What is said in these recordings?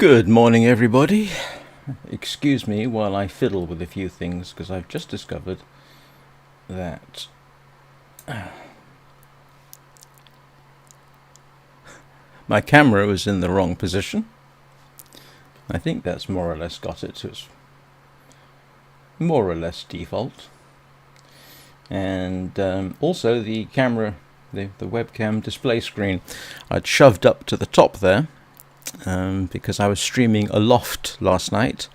Good morning, everybody. Excuse me while I fiddle with a few things, because I've just discovered that my camera was in the wrong position. I think that's more or less got it to its more or less default. And also the camera, the webcam display screen, I'd shoved up to the top there. Because I was streaming aloft last night,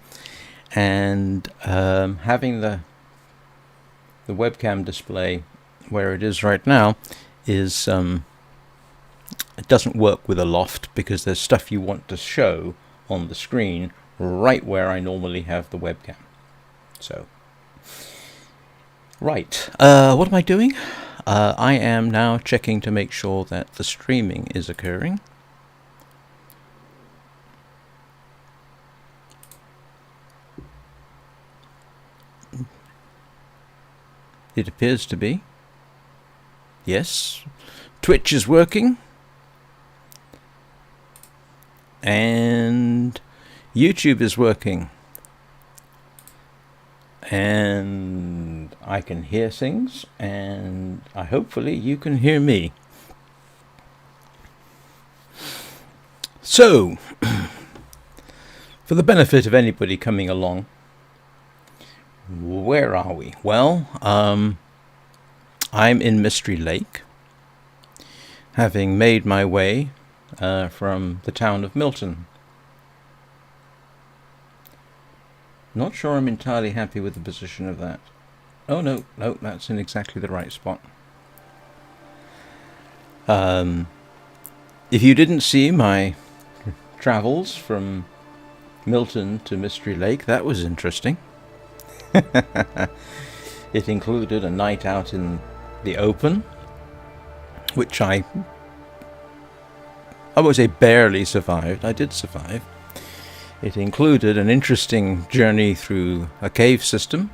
and having the webcam display where it is right now is it doesn't work with aloft, because there's stuff you want to show on the screen right where I normally have the webcam. So right, what am I doing? I am now checking to make sure that the streaming is occurring. It appears to be. Yes. Twitch is working. And YouTube is working. And I can hear things, and hopefully you can hear me. So, for the benefit of anybody coming along, where are we? Well, I'm in Mystery Lake, having made my way from the town of Milton. Not sure I'm entirely happy with the position of that. Oh no, that's in exactly the right spot. If you didn't see my travels from Milton to Mystery Lake, that was interesting. It included a night out in the open, which I would say barely survived. I did survive. It included an interesting journey through a cave system,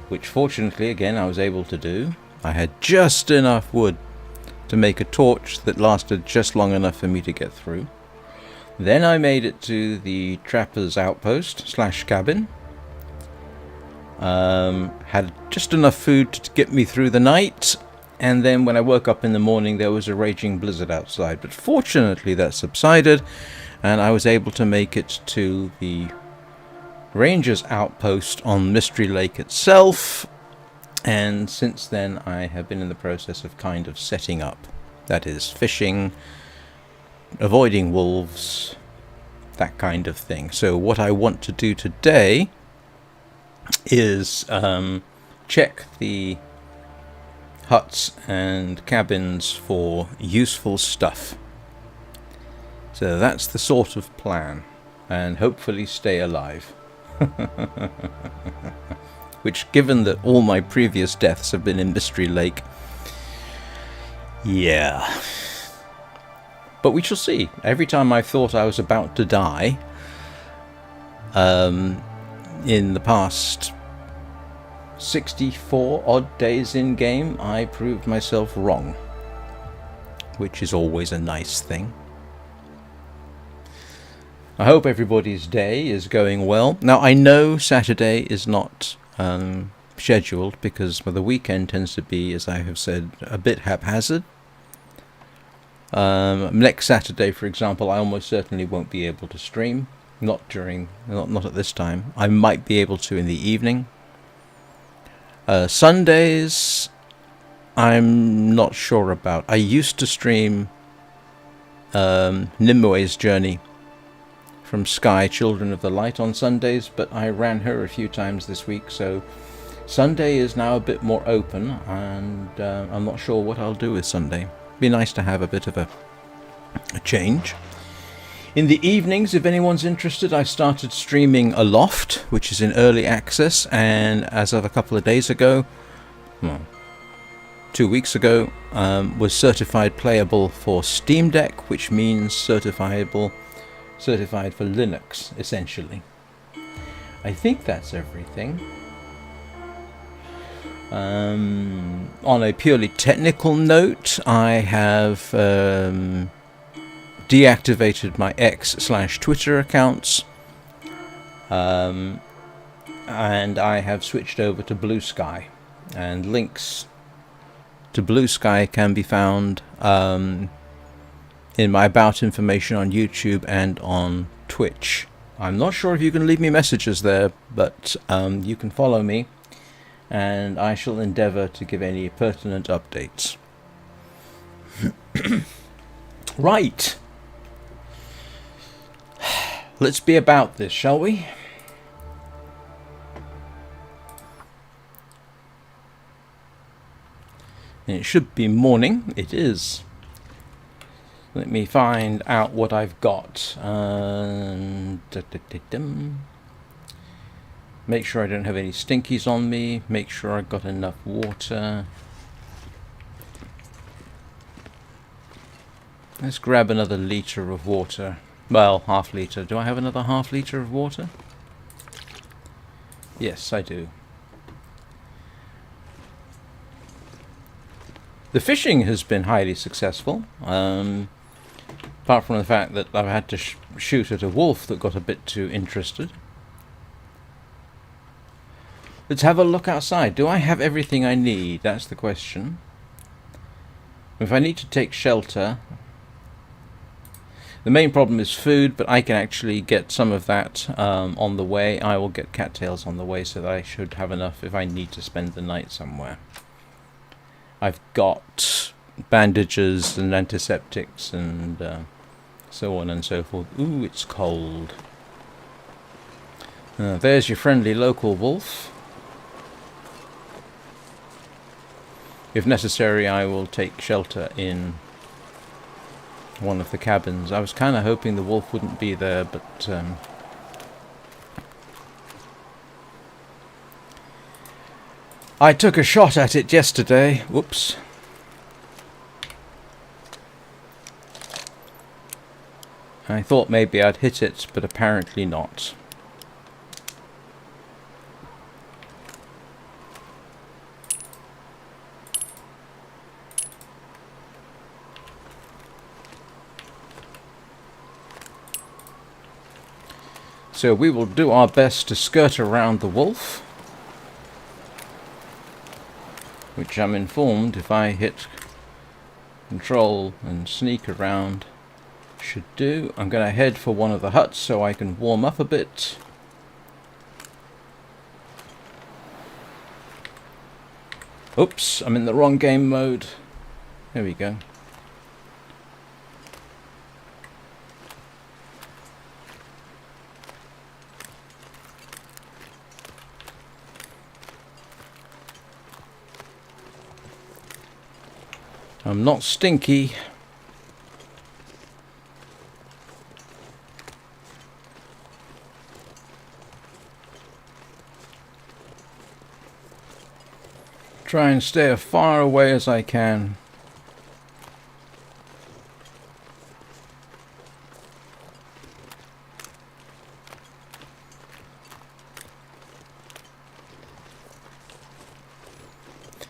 which fortunately, again, I was able to do. I had just enough wood to make a torch that lasted just long enough for me to get through. Then I made it to the trapper's outpost / cabin. Had just enough food to get me through the night, and then when I woke up in the morning there was a raging blizzard outside, but fortunately that subsided, and I was able to make it to the Rangers outpost on Mystery Lake itself, and since then I have been in the process of kind of setting up. That is, fishing, avoiding wolves, that kind of thing. So what I want to do today is check the huts and cabins for useful stuff. So that's the sort of plan, and hopefully stay alive. Which, given that all my previous deaths have been in Mystery Lake, yeah. But we shall see. Every time I thought I was about to die, in the past 64 odd days in game, I proved myself wrong, which is always a nice thing. I hope everybody's day is going well. Now, I know Saturday is not scheduled, because the weekend tends to be, as I have said, a bit haphazard. Next Saturday, for example, I almost certainly won't be able to stream. Not at this time. I might be able to in the evening. Sundays, I'm not sure about. I used to stream Nimue's Journey from Sky, Children of the Light, on Sundays, but I ran her a few times this week, so Sunday is now a bit more open, and I'm not sure what I'll do with Sunday. Be nice to have a bit of a change. In the evenings, if anyone's interested, I started streaming Aloft, which is in early access, and as of a couple of days ago, 2 weeks ago, was certified playable for Steam Deck, which means certified for Linux, essentially. I think that's everything. On a purely technical note, I have deactivated my X/Twitter accounts, and I have switched over to Blue Sky, and links to Blue Sky can be found in my about information on YouTube and on Twitch. I'm not sure if you can leave me messages there, but you can follow me, and I shall endeavour to give any pertinent updates. Right. Let's be about this, shall we? And it should be morning. It is. Let me find out what I've got. Make sure I don't have any stinkies on me. Make sure I've got enough water. Let's grab another litre of water. Well, half litre. Do I have another half litre of water? Yes, I do. The fishing has been highly successful. Apart from the fact that I've had to shoot at a wolf that got a bit too interested. Let's have a look outside. Do I have everything I need? That's the question. If I need to take shelter... The main problem is food, but I can actually get some of that on the way. I will get cattails on the way, so that I should have enough if I need to spend the night somewhere. I've got bandages and antiseptics and so on and so forth. Ooh, it's cold. There's your friendly local wolf. If necessary, I will take shelter in one of the cabins. I was kind of hoping the wolf wouldn't be there, but I took a shot at it yesterday. Whoops. I thought maybe I'd hit it, but apparently not. So we will do our best to skirt around the wolf, which I'm informed if I hit control and sneak around should do. I'm going to head for one of the huts so I can warm up a bit. Oops, I'm in the wrong game mode. There we go. I'm not stinky. Try and stay as far away as I can.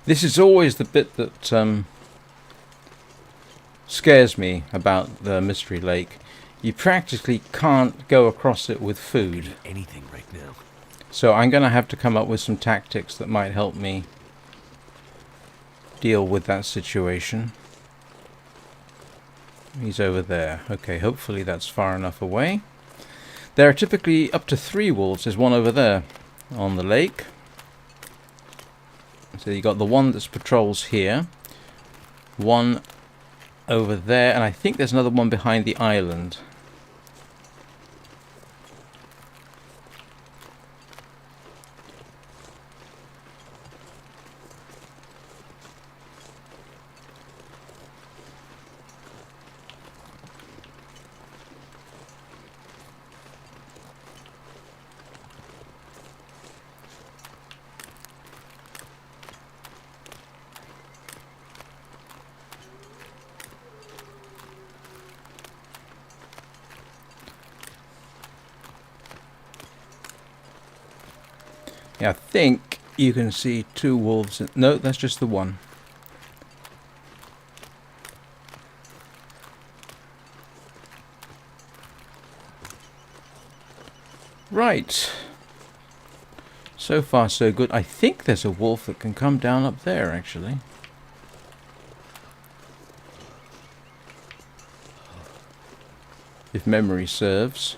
This is always the bit that scares me about the Mystery Lake. You practically can't go across it with food. Anything right now. So I'm going to have to come up with some tactics that might help me deal with that situation. He's over there. Okay, hopefully that's far enough away. There are typically up to 3 wolves. There's one over there on the lake. So you got the one that patrols here, one over there, and I think there's another one behind the island. Yeah, I think you can see 2 wolves. No, that's just the one. Right. So far, so good. I think there's a wolf that can come down up there, actually. If memory serves.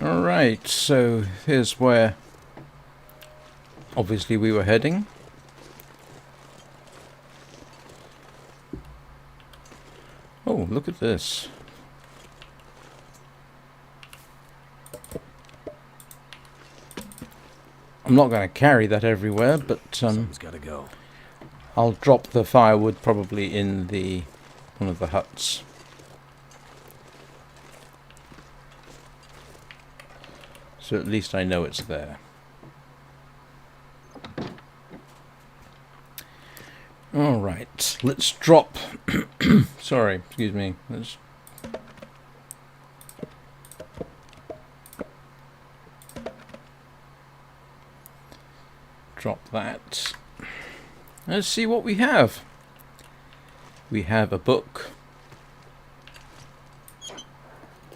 Alright, so here's where obviously we were heading. Oh, look at this. I'm not going to carry that everywhere, but Something's gotta go. I'll drop the firewood probably in one of the huts. So at least I know it's there. Alright, let's drop... Sorry, excuse me. Let's... drop that. Let's see what we have. We have a book.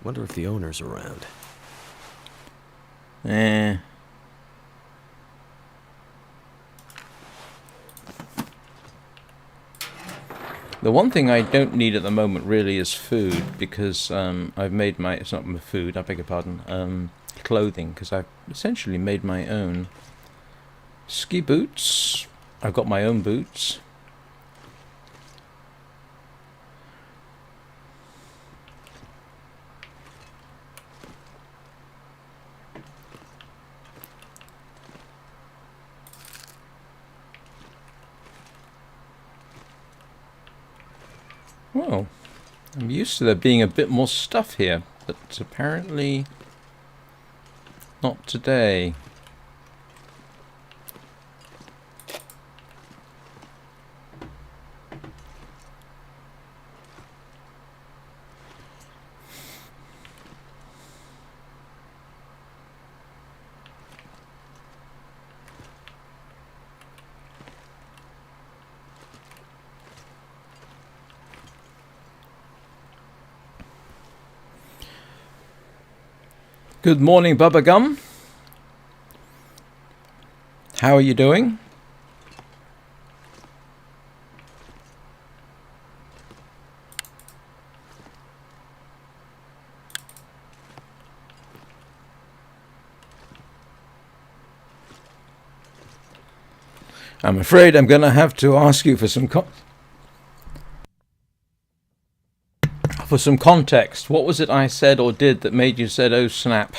Wonder if the owner's around. The one thing I don't need at the moment really is food, because I've made my... It's not my food, I beg your pardon. Clothing, because I've essentially made my own. Ski boots. I've got my own boots. Well, I'm used to there being a bit more stuff here, but apparently not today. Good morning, Bubba Gum. How are you doing? I'm afraid I'm going to have to ask you for some context. What was it I said or did that made you said, "Oh snap"?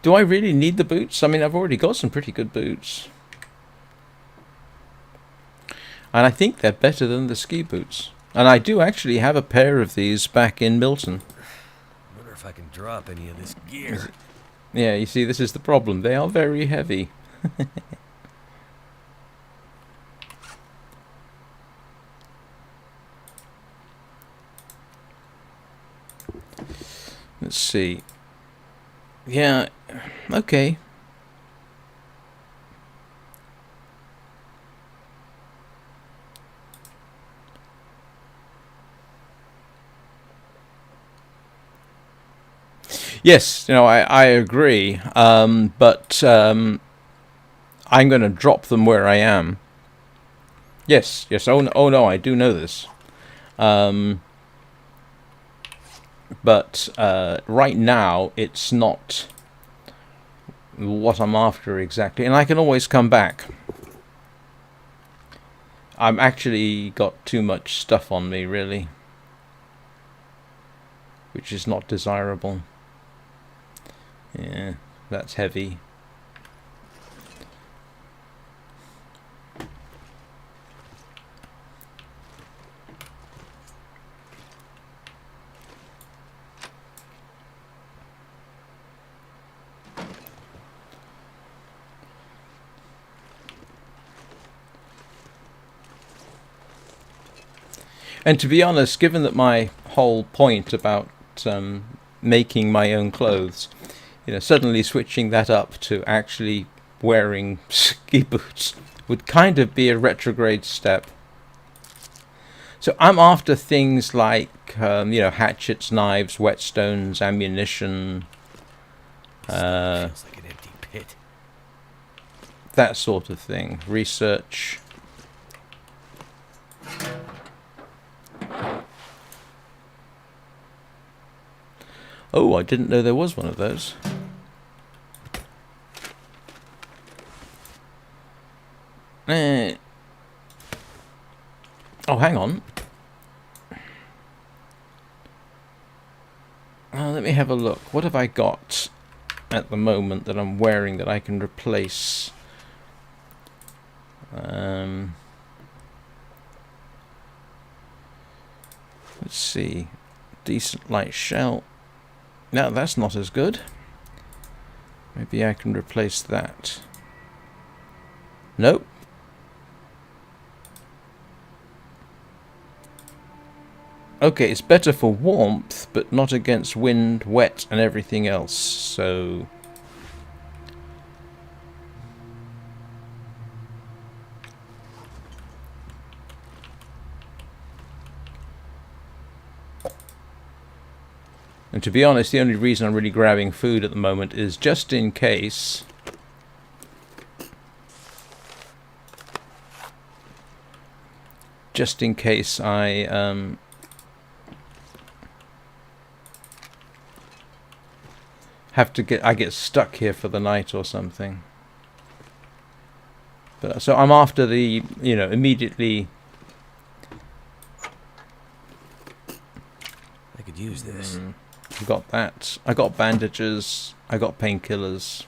Do I really need the boots? I mean, I've already got some pretty good boots. And I think they're better than the ski boots. And I do actually have a pair of these back in Milton. Wonder if I can drop any of this gear. Yeah, you see, this is the problem. They are very heavy. Let's see. Yeah, okay. Yes, I agree. But I'm going to drop them where I am. Yes. Oh no, I do know this. But right now, it's not what I'm after exactly. And I can always come back. I'm actually got too much stuff on me, really. Which is not desirable. Yeah, that's heavy. And to be honest, given that my whole point about making my own clothes, suddenly switching that up to actually wearing ski boots would kind of be a retrograde step. So I'm after things like, hatchets, knives, whetstones, ammunition, Feels like an empty pit. that sort of thing. Research. Oh, I didn't know there was one of those. Oh, hang on. Let me have a look. What have I got at the moment that I'm wearing that I can replace? Let's see. Decent light shell. No, that's not as good. Maybe I can replace that. Nope. Okay, it's better for warmth, but not against wind, wet, and everything else, so... And to be honest, the only reason I'm really grabbing food at the moment is just in case... Just in case I get stuck here for the night or something. But so I'm after the, immediately. I could use this. I got that. I got bandages. I got painkillers.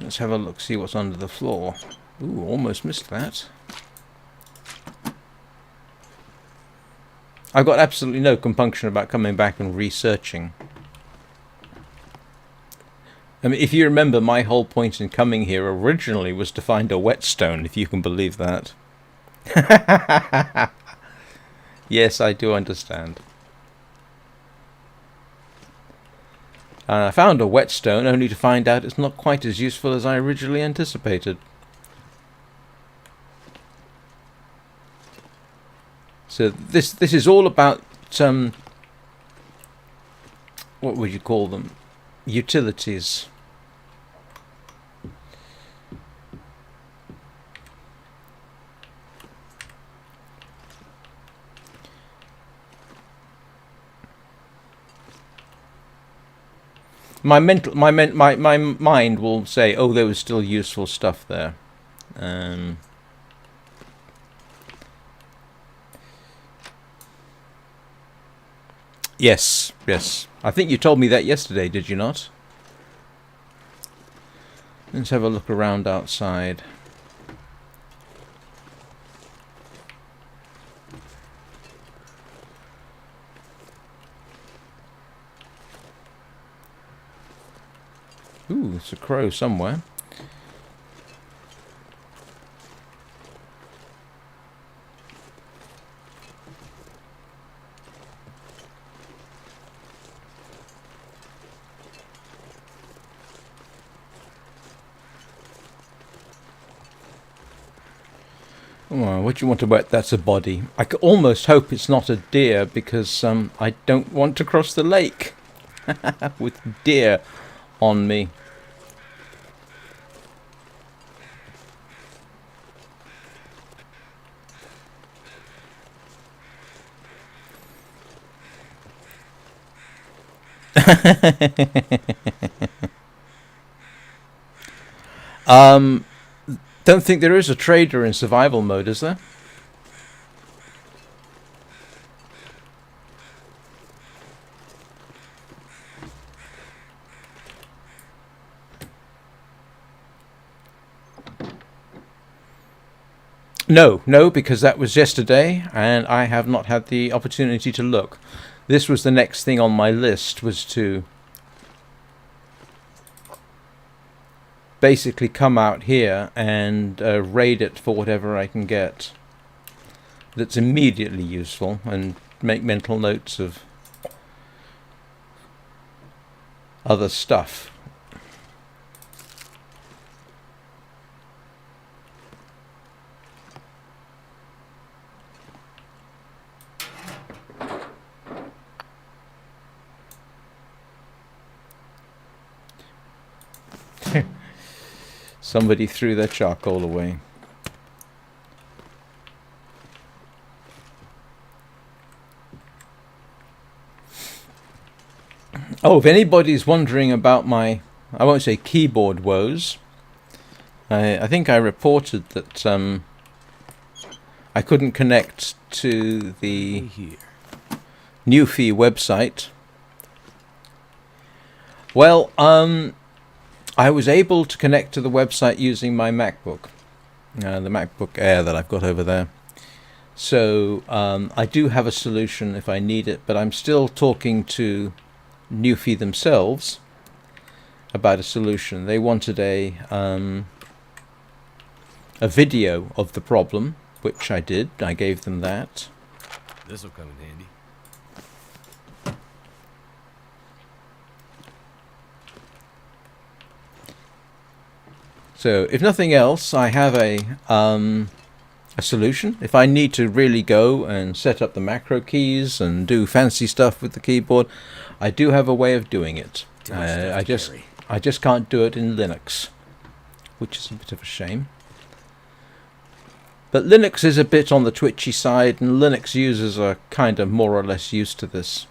Let's have a look, see what's under the floor. Ooh, almost missed that. I've got absolutely no compunction about coming back and researching. I mean, if you remember, my whole point in coming here originally was to find a whetstone, if you can believe that. Yes, I do understand. I found a whetstone only to find out it's not quite as useful as I originally anticipated. So this is all about what would you call them? Utilities. My mind will say, oh, there was still useful stuff there. Yes. I think you told me that yesterday, did you not? Let's have a look around outside. Ooh, it's a crow somewhere. Oh, what do you want to bet that's a body? I could almost hope it's not a deer because I don't want to cross the lake with deer on me. Don't think there is a trader in survival mode, is there? No, because that was yesterday, and I have not had the opportunity to look. This was the next thing on my list, was to... basically come out here and raid it for whatever I can get that's immediately useful, and make mental notes of other stuff. Somebody threw their charcoal away. Oh, if anybody's wondering about my, I won't say keyboard woes, I think I reported that I couldn't connect to the Newfie website. Well, I was able to connect to the website using my MacBook, the MacBook Air that I've got over there. So I do have a solution if I need it, but I'm still talking to Newfie themselves about a solution. They wanted a video of the problem, which I did. I gave them that. This'll come in handy. So, if nothing else, I have a solution. If I need to really go and set up the macro keys and do fancy stuff with the keyboard, I do have a way of doing it. I just can't do it in Linux, which is a bit of a shame. But Linux is a bit on the twitchy side, and Linux users are kind of more or less used to this.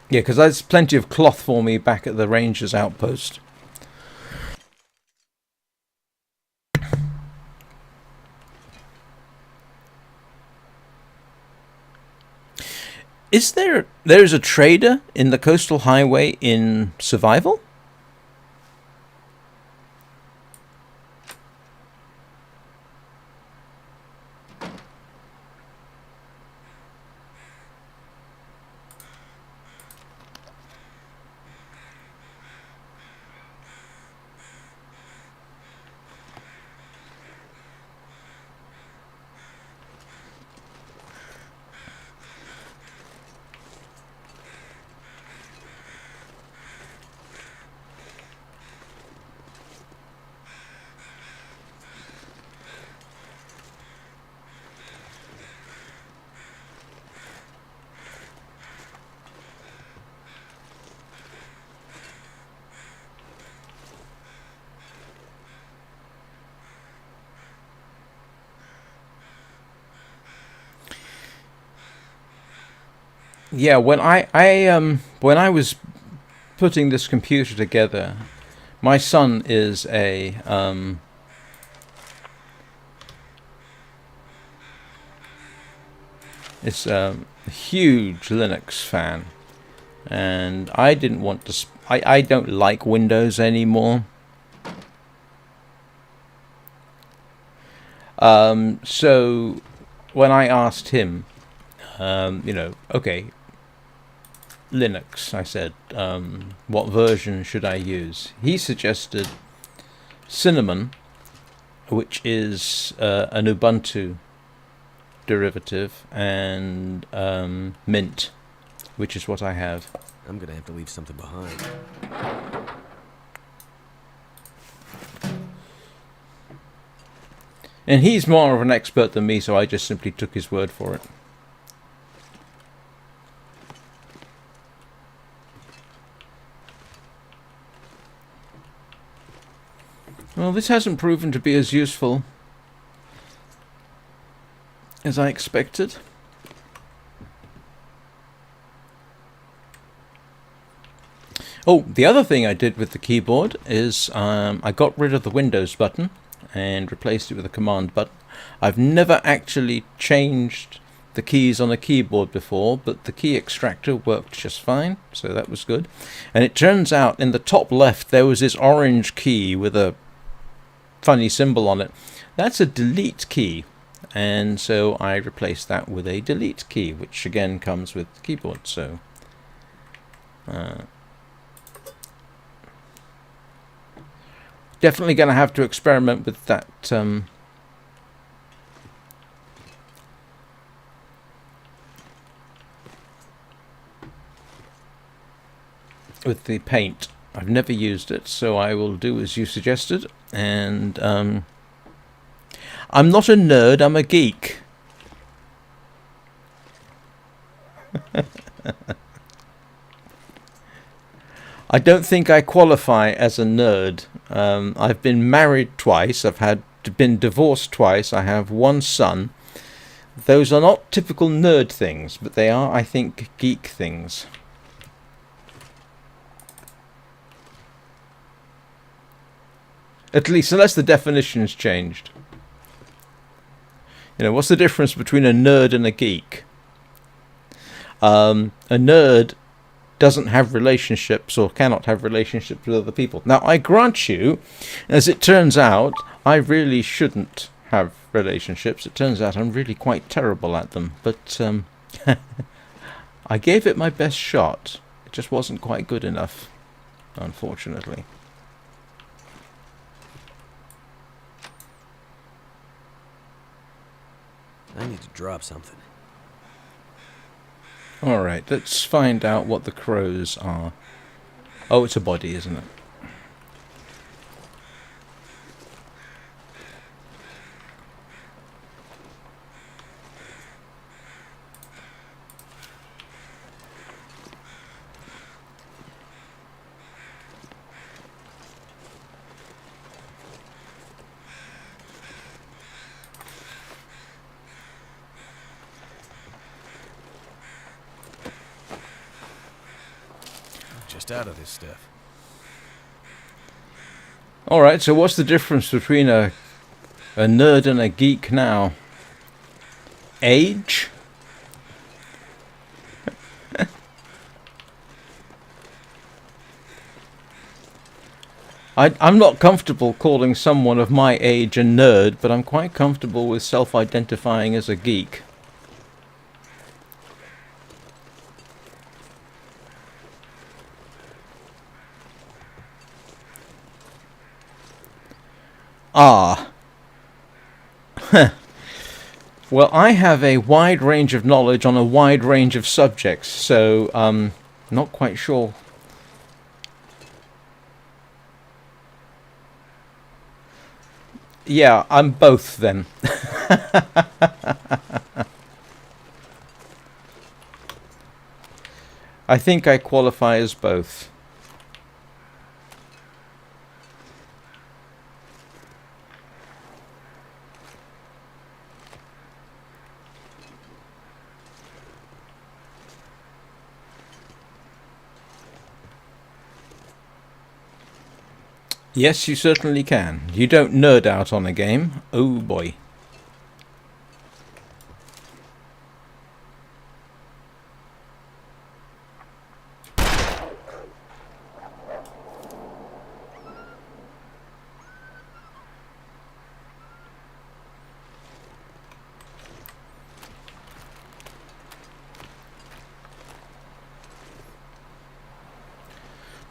Yeah, because there's plenty of cloth for me back at the Rangers outpost. Is there's a trader in the Coastal Highway in Survival? Yeah, when I was putting this computer together, my son is a huge Linux fan, and I didn't want to. I don't like Windows anymore. So when I asked him, okay, Linux, I said, what version should I use? He suggested Cinnamon, which is an Ubuntu derivative, and Mint, which is what I have. I'm gonna have to leave something behind. And he's more of an expert than me, so I just simply took his word for it. Well, this hasn't proven to be as useful as I expected. Oh, the other thing I did with the keyboard is I got rid of the Windows button and replaced it with a command button. I've never actually changed the keys on a keyboard before, but the key extractor worked just fine, so that was good. And it turns out in the top left there was this orange key with a funny symbol on it. That's a delete key. and so I replaced that with a delete key, which again comes with the keyboard. So definitely going to have to experiment with that with the paint. I've never used it, so I will do as you suggested. And I'm not a nerd, I'm a geek. I don't think I qualify as a nerd. I've been married twice, I've been divorced twice, I have one son. Those are not typical nerd things, but they are, I think, geek things. At least, unless the definition's changed. You know, what's the difference between a nerd and a geek? A nerd doesn't have relationships or cannot have relationships with other people. Now, I grant you, as it turns out, I really shouldn't have relationships. It turns out I'm really quite terrible at them. But I gave it my best shot. It just wasn't quite good enough, unfortunately. I need to drop something. Alright, let's find out what the crows are. Oh, it's a body, isn't it? Just out of this stuff. Alright, so what's the difference between a nerd and a geek now? Age? I'm not comfortable calling someone of my age a nerd, but I'm quite comfortable with self-identifying as a geek. Ah. Well, I have a wide range of knowledge on a wide range of subjects, so not quite sure. Yeah, I'm both then. I think I qualify as both. Yes, you certainly can. You don't nerd out on a game. Oh boy.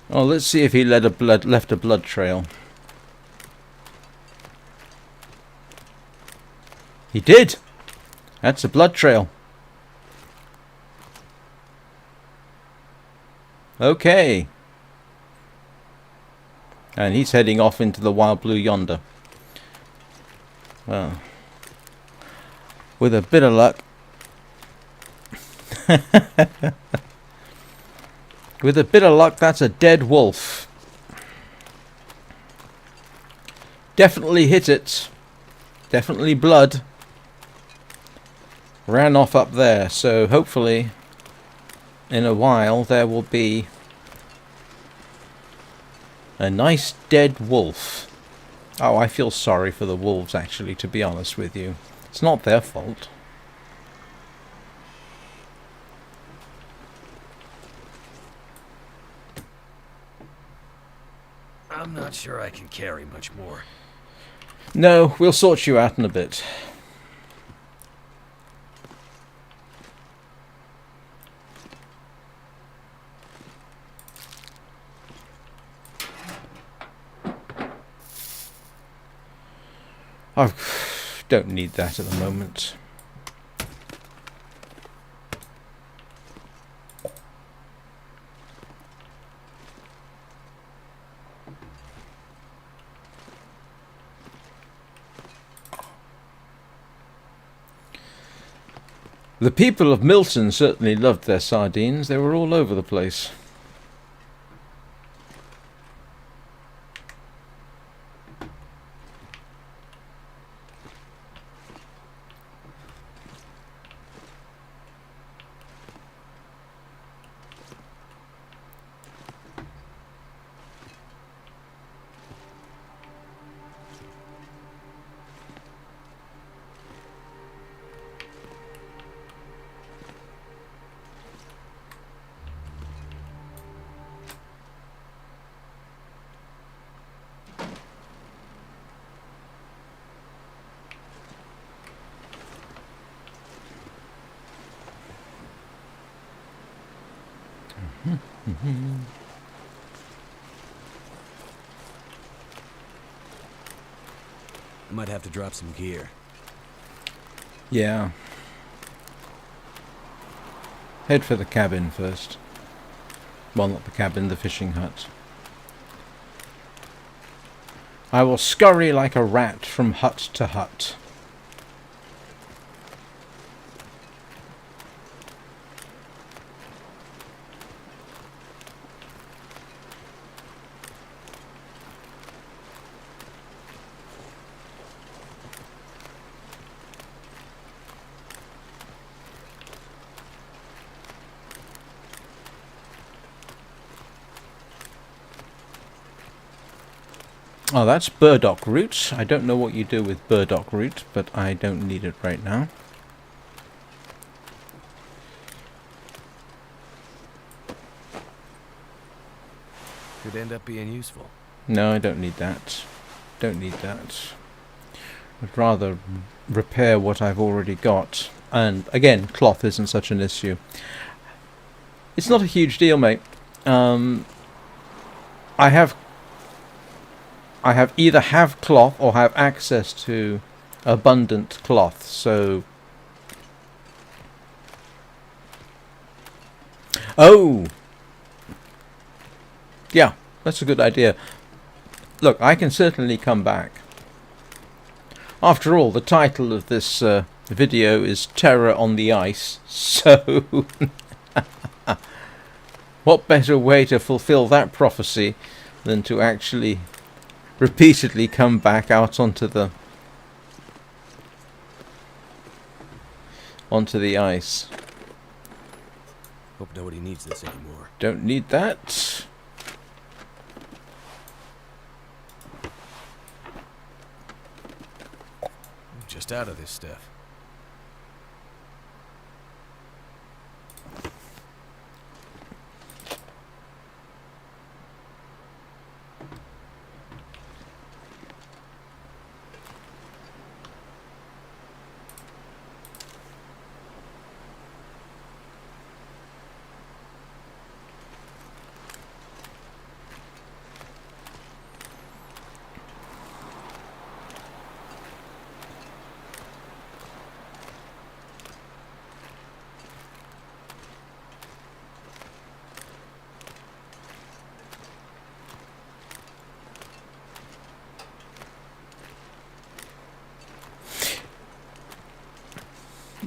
Oh, let's see if he left a blood trail. He did! That's a blood trail. Okay. And he's heading off into the wild blue yonder. Well, with a bit of luck. With a bit of luck, that's a dead wolf. Definitely hit it. Definitely blood. Ran off up there, so hopefully in a while there will be a nice dead wolf. Oh, I feel sorry for the wolves, actually, to be honest with you. It's not their fault. I'm not sure I can carry much more. No, we'll sort you out in a bit. I don't need that at the moment. The people of Milton certainly loved their sardines. They were all over the place. I might have to drop some gear. Yeah. Head for the cabin first. Well, not the cabin, the fishing hut. I will scurry like a rat from hut to hut. Oh, that's burdock root. I don't know what you do with burdock root, but I don't need it right now. Could end up being useful. No, I don't need that. Don't need that. I'd rather repair what I've already got. And again, cloth isn't such an issue. It's not a huge deal, mate. I have either have cloth or have access to abundant cloth, so... Oh! Yeah, that's a good idea. Look, I can certainly come back. After all, the title of this video is Terror on the Ice, so... What better way to fulfill that prophecy than to actually repeatedly come back out onto the ice. Hope nobody needs this anymore. Don't need that. I'm just out of this stuff.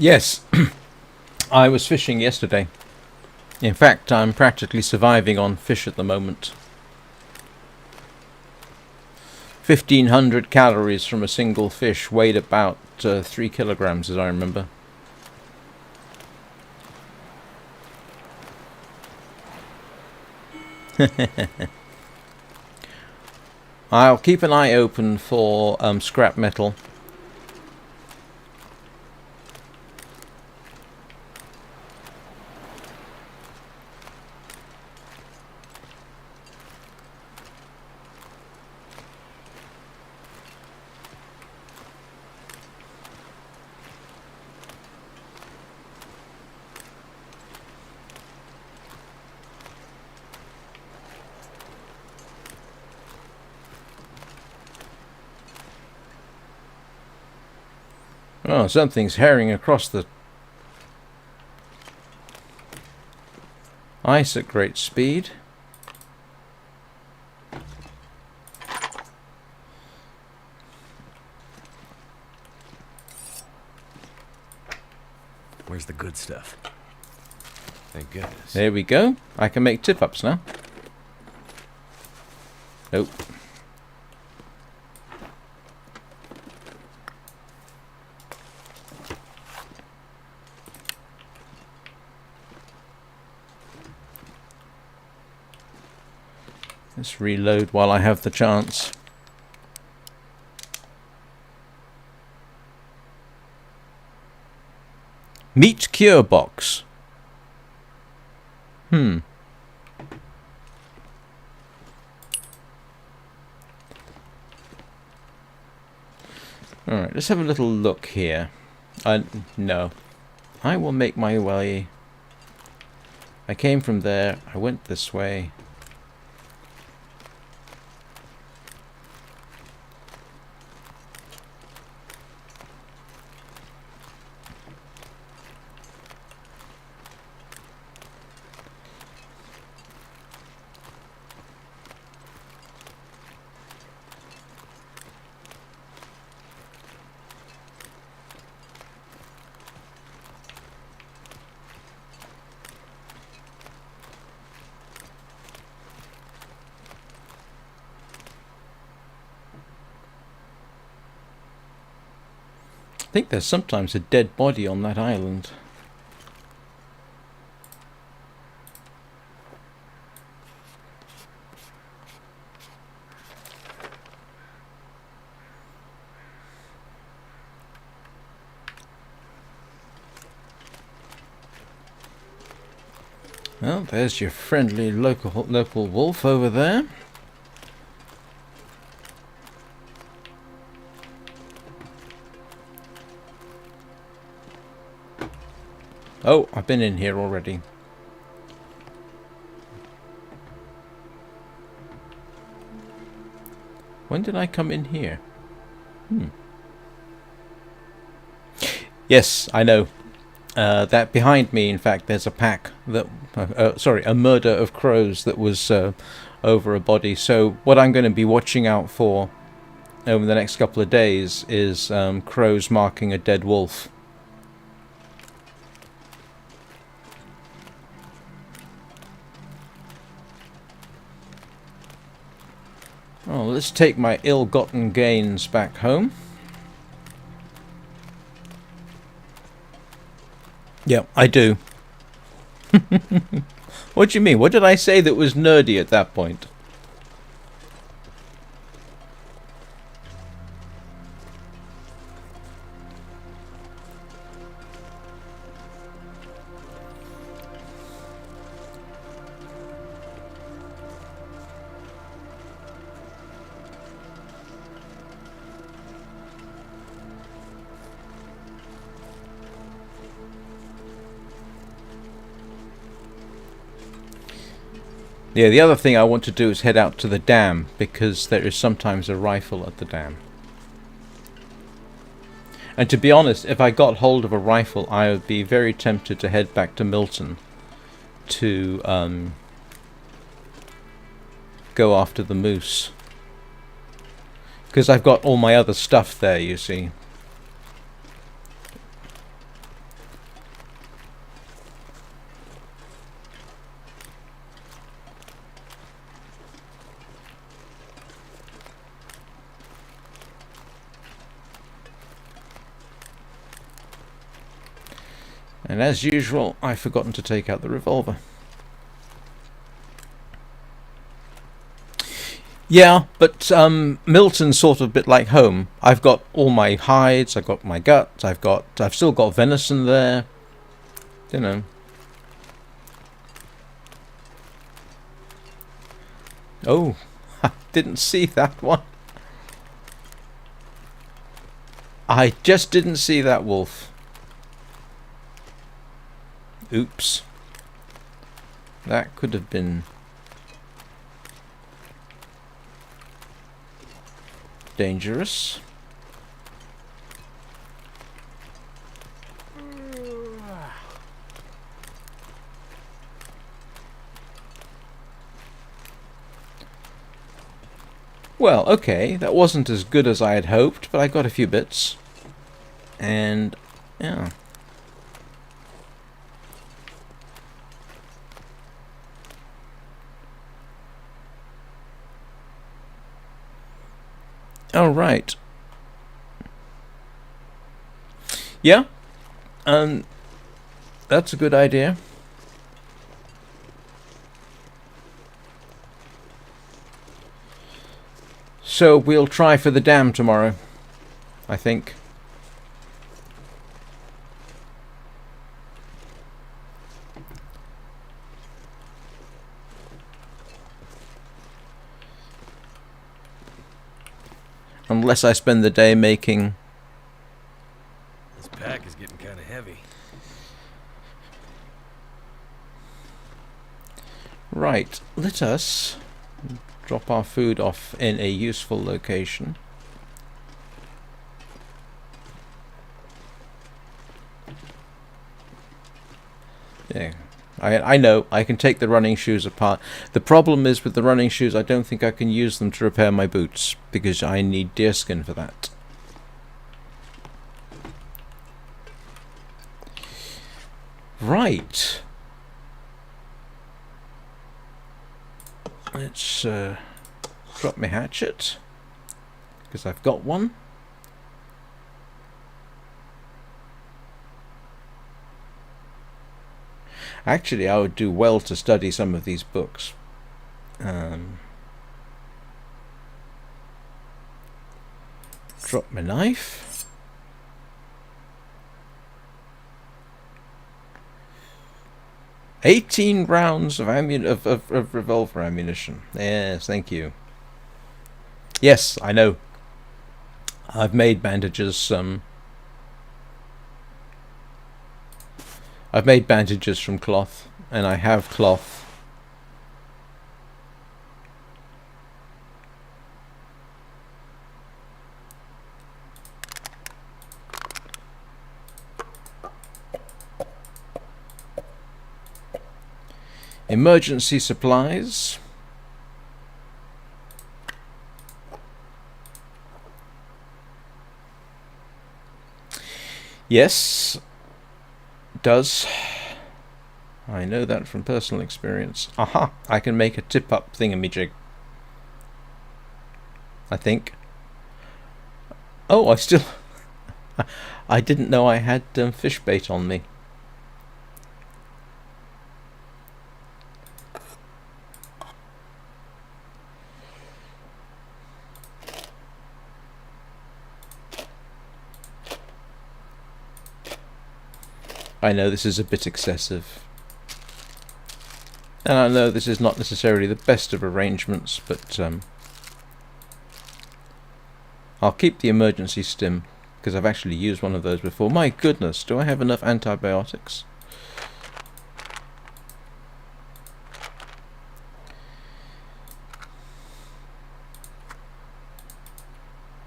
Yes, I was fishing yesterday. In fact, I'm practically surviving on fish at the moment. 1,500 calories from a single fish, weighed about 3 kilograms as I remember. I'll keep an eye open for scrap metal. Oh, something's herring across the ice at great speed. Where's the good stuff? Thank goodness. There we go. I can make tip-ups now. Nope. Let's reload while I have the chance. Meat cure box. Alright, let's have a little look here. No. I will make my way. I came from there. I went this way. I think there's sometimes a dead body on that island. Well, there's your friendly local wolf over there. Oh, I've been in here already. When did I come in here? Yes, I know. That behind me, in fact, there's a pack that... sorry, a murder of crows that was over a body. So what I'm going to be watching out for over the next couple of days is crows marking a dead wolf. Oh, let's take my ill-gotten gains back home. Yeah, I do. What do you mean? What did I say that was nerdy at that point? Yeah, the other thing I want to do is head out to the dam, because there is sometimes a rifle at the dam. And to be honest, if I got hold of a rifle, I would be very tempted to head back to Milton to go after the moose. Because I've got all my other stuff there, you see. And as usual, I've forgotten to take out the revolver. Yeah, but Milton's sort of a bit like home. I've got all my hides, I've got my guts, I've still got venison there. You know. Oh, I didn't see that one. I just didn't see that wolf. Oops. That could have been dangerous. Well, okay, that wasn't as good as I had hoped, but I got a few bits. And, yeah. All right. Yeah, that's a good idea. So we'll try for the dam tomorrow, I think. Unless I spend the day making... This pack is getting kind of heavy. Right, let us drop our food off in a useful location. Yeah, I know, I can take the running shoes apart. The problem is with the running shoes, I don't think I can use them to repair my boots, because I need deerskin for that. Right. Let's drop my hatchet, because I've got one. Actually, I would do well to study some of these books. Drop my knife. "18 rounds of revolver ammunition." Yes, thank you. Yes, I know. I've made bandages. I've made bandages from cloth, and I have cloth. Emergency supplies. Yes, it does. I know that from personal experience. Aha! I can make a tip-up thingamajig. I think. Oh, I still... I didn't know I had fish bait on me. I know this is a bit excessive. And I know this is not necessarily the best of arrangements, but I'll keep the emergency stim, because I've actually used one of those before. My goodness, do I have enough antibiotics?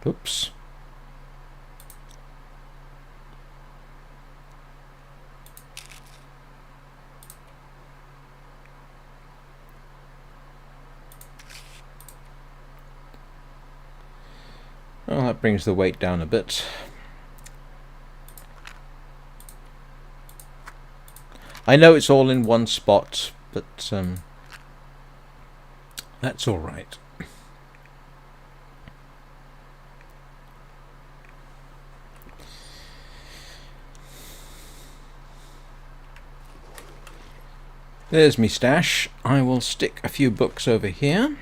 Oops. Well, that brings the weight down a bit. I know it's all in one spot, but that's all right. There's me stash. I will stick a few books over here.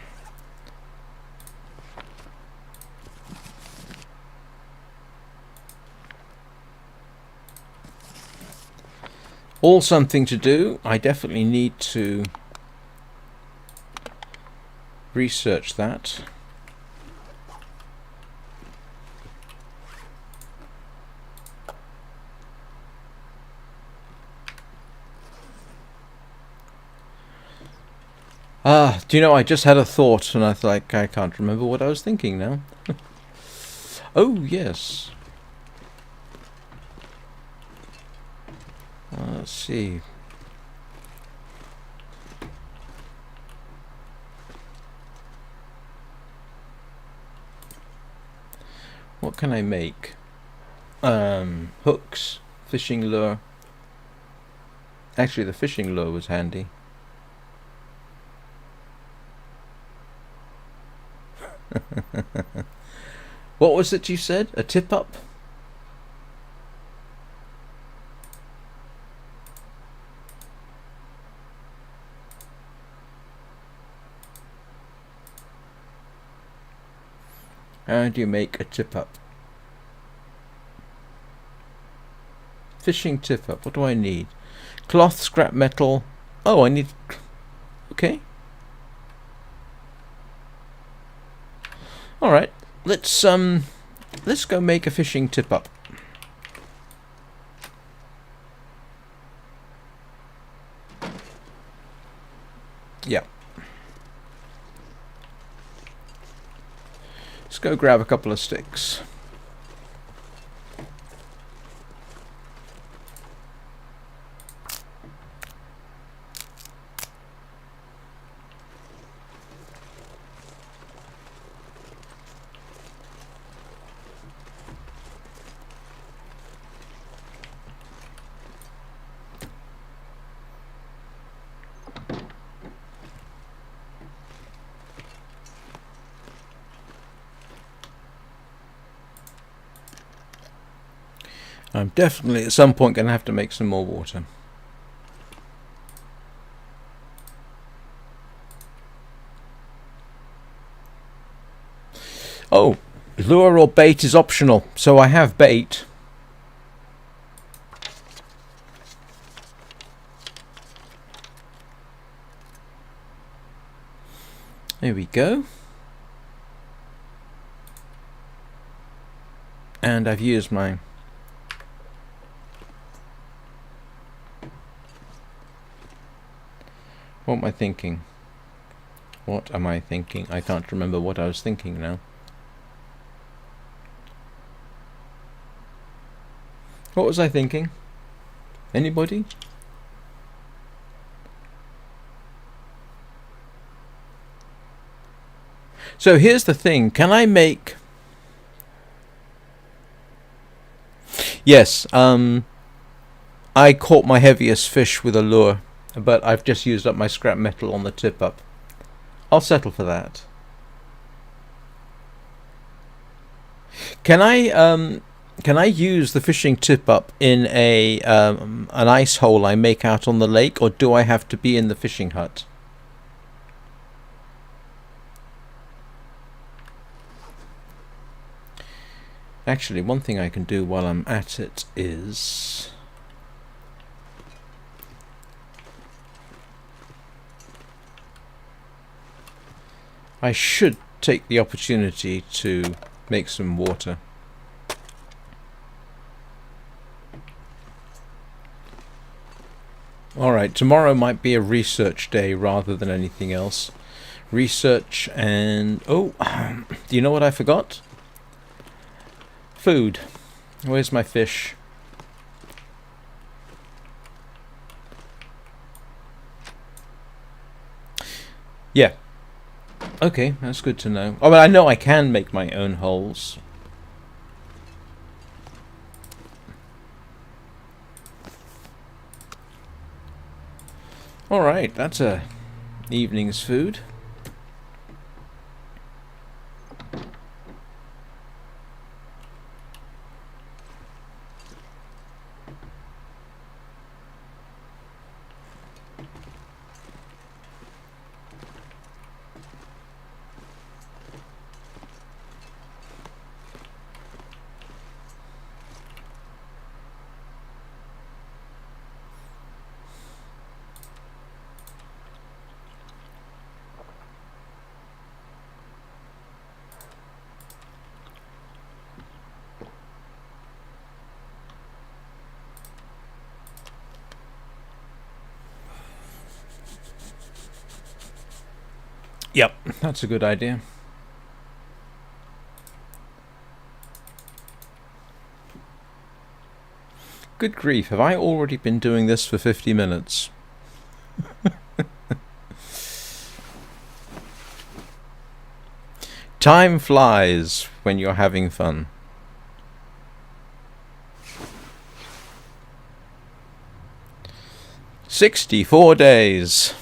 All something to do. I definitely need to research that. Do you know, I just had a thought, and I can't remember what I was thinking now. Oh, yes. Let's see. What can I make? Hooks, fishing lure. Actually, the fishing lure was handy. What was it you said? A tip up? How do you make a tip up? Fishing tip up. What do I need? Cloth, scrap metal. Oh, I need... Okay. Alright. Let's go make a fishing tip up. Yeah. Let's go grab a couple of sticks. I'm definitely at some point going to have to make some more water. Oh, lure or bait is optional, so I have bait. There we go. And I've used mine. What am I thinking? What am I thinking? I can't remember what I was thinking now. What was I thinking? Anybody? So here's the thing. Can I make... Yes, I caught my heaviest fish with a lure, but I've just used up my scrap metal on the tip up. I'll settle for that. Can I use the fishing tip up in an ice hole I make out on the lake, or do I have to be in the fishing hut? Actually, one thing I can do while I'm at it is... I should take the opportunity to make some water. Alright, tomorrow might be a research day rather than anything else. Research and... Oh, do you know what I forgot? Food. Where's my fish? Yeah. Okay, that's good to know. Oh, but I know I can make my own holes. Alright, that's a evening's food. Yep, that's a good idea. Good grief, have I already been doing this for 50 minutes? Time flies when you're having fun. 64 days.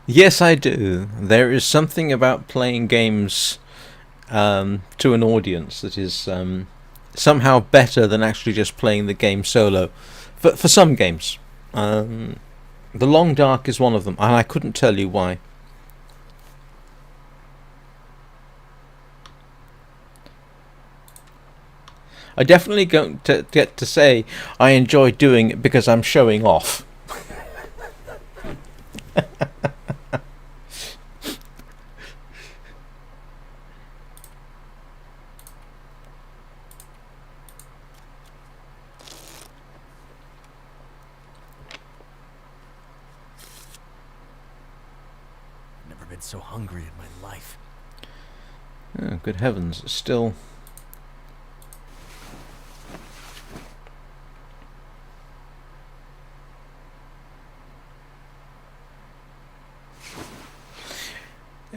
Yes, I do. There is something about playing games to an audience that is somehow better than actually just playing the game solo. For some games. The Long Dark is one of them, and I couldn't tell you why. I definitely don't get to say I enjoy doing it because I'm showing off. Never been so hungry in my life. Oh, good heavens, it's still...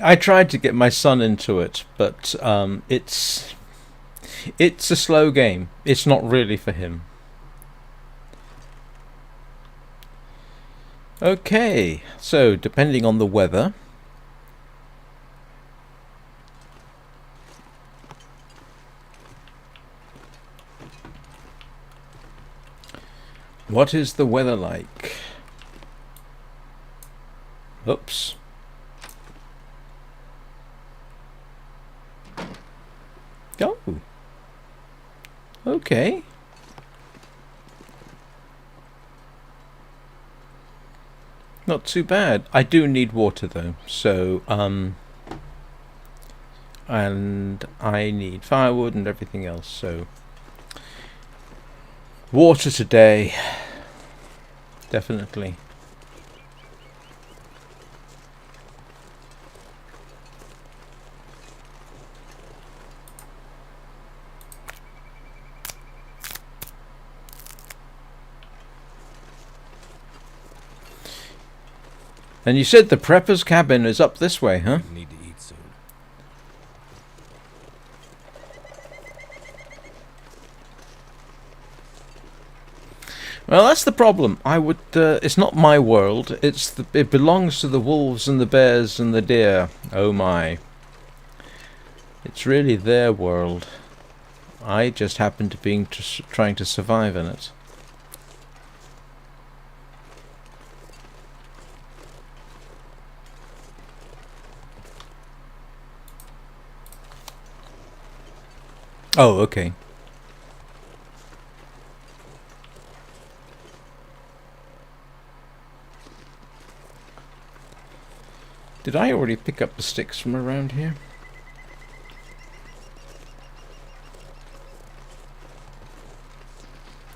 I tried to get my son into it, but it's a slow game. It's not really for him. Okay, so depending on the weather, what is the weather like? Oops. Oh. Okay. Not too bad. I do need water though, so and I need firewood and everything else, so water today. Definitely. And you said the prepper's cabin is up this way, huh? Need to eat soon. Well, that's the problem. I would. It's not my world. It belongs to the wolves and the bears and the deer. Oh my! It's really their world. I just happen to be trying to survive in it. Oh, okay. Did I already pick up the sticks from around here?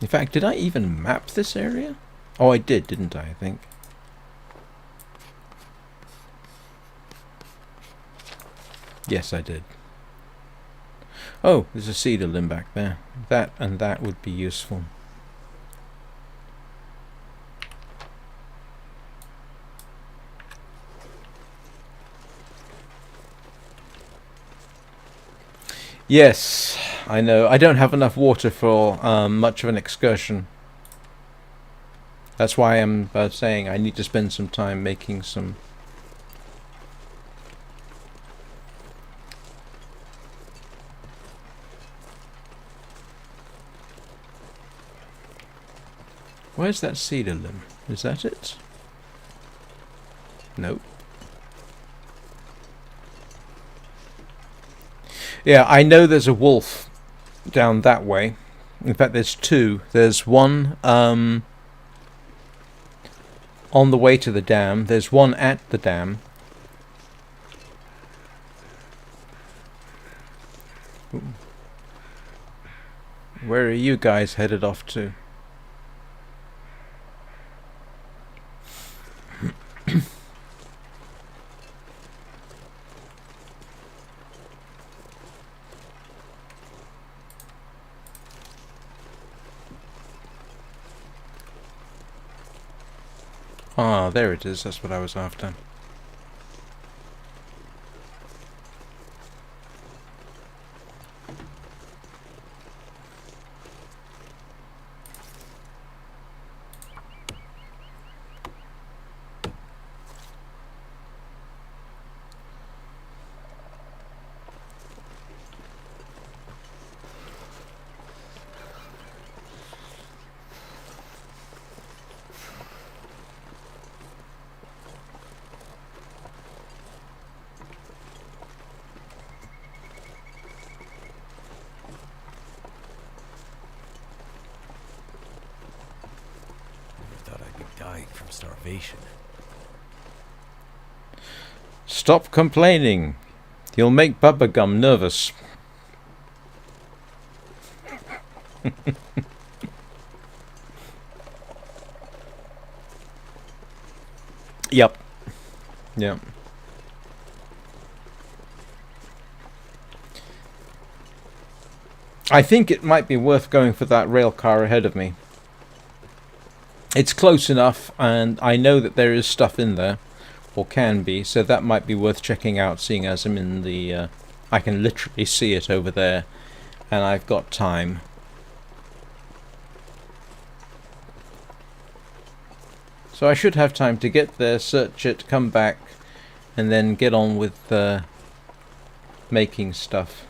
In fact, did I even map this area? Oh, I did, didn't I think? Yes, I did. Oh, there's a cedar limb back there. That and that would be useful. Yes, I know. I don't have enough water for much of an excursion. That's why I'm saying I need to spend some time making some... Where's that cedar limb? Is that it? Nope. Yeah, I know there's a wolf down that way. In fact, there's two. There's one on the way to the dam. There's one at the dam. Where are you guys headed off to? Ah, there it is. That's what I was after. Thought I'd be dying from starvation. Stop complaining. You'll make Bubba Gum nervous. Yep. Yep. I think it might be worth going for that rail car ahead of me. It's close enough, and I know that there is stuff in there, or can be, so that might be worth checking out, seeing as I'm in the... I can literally see it over there, and I've got time. So I should have time to get there, search it, come back, and then get on with making stuff.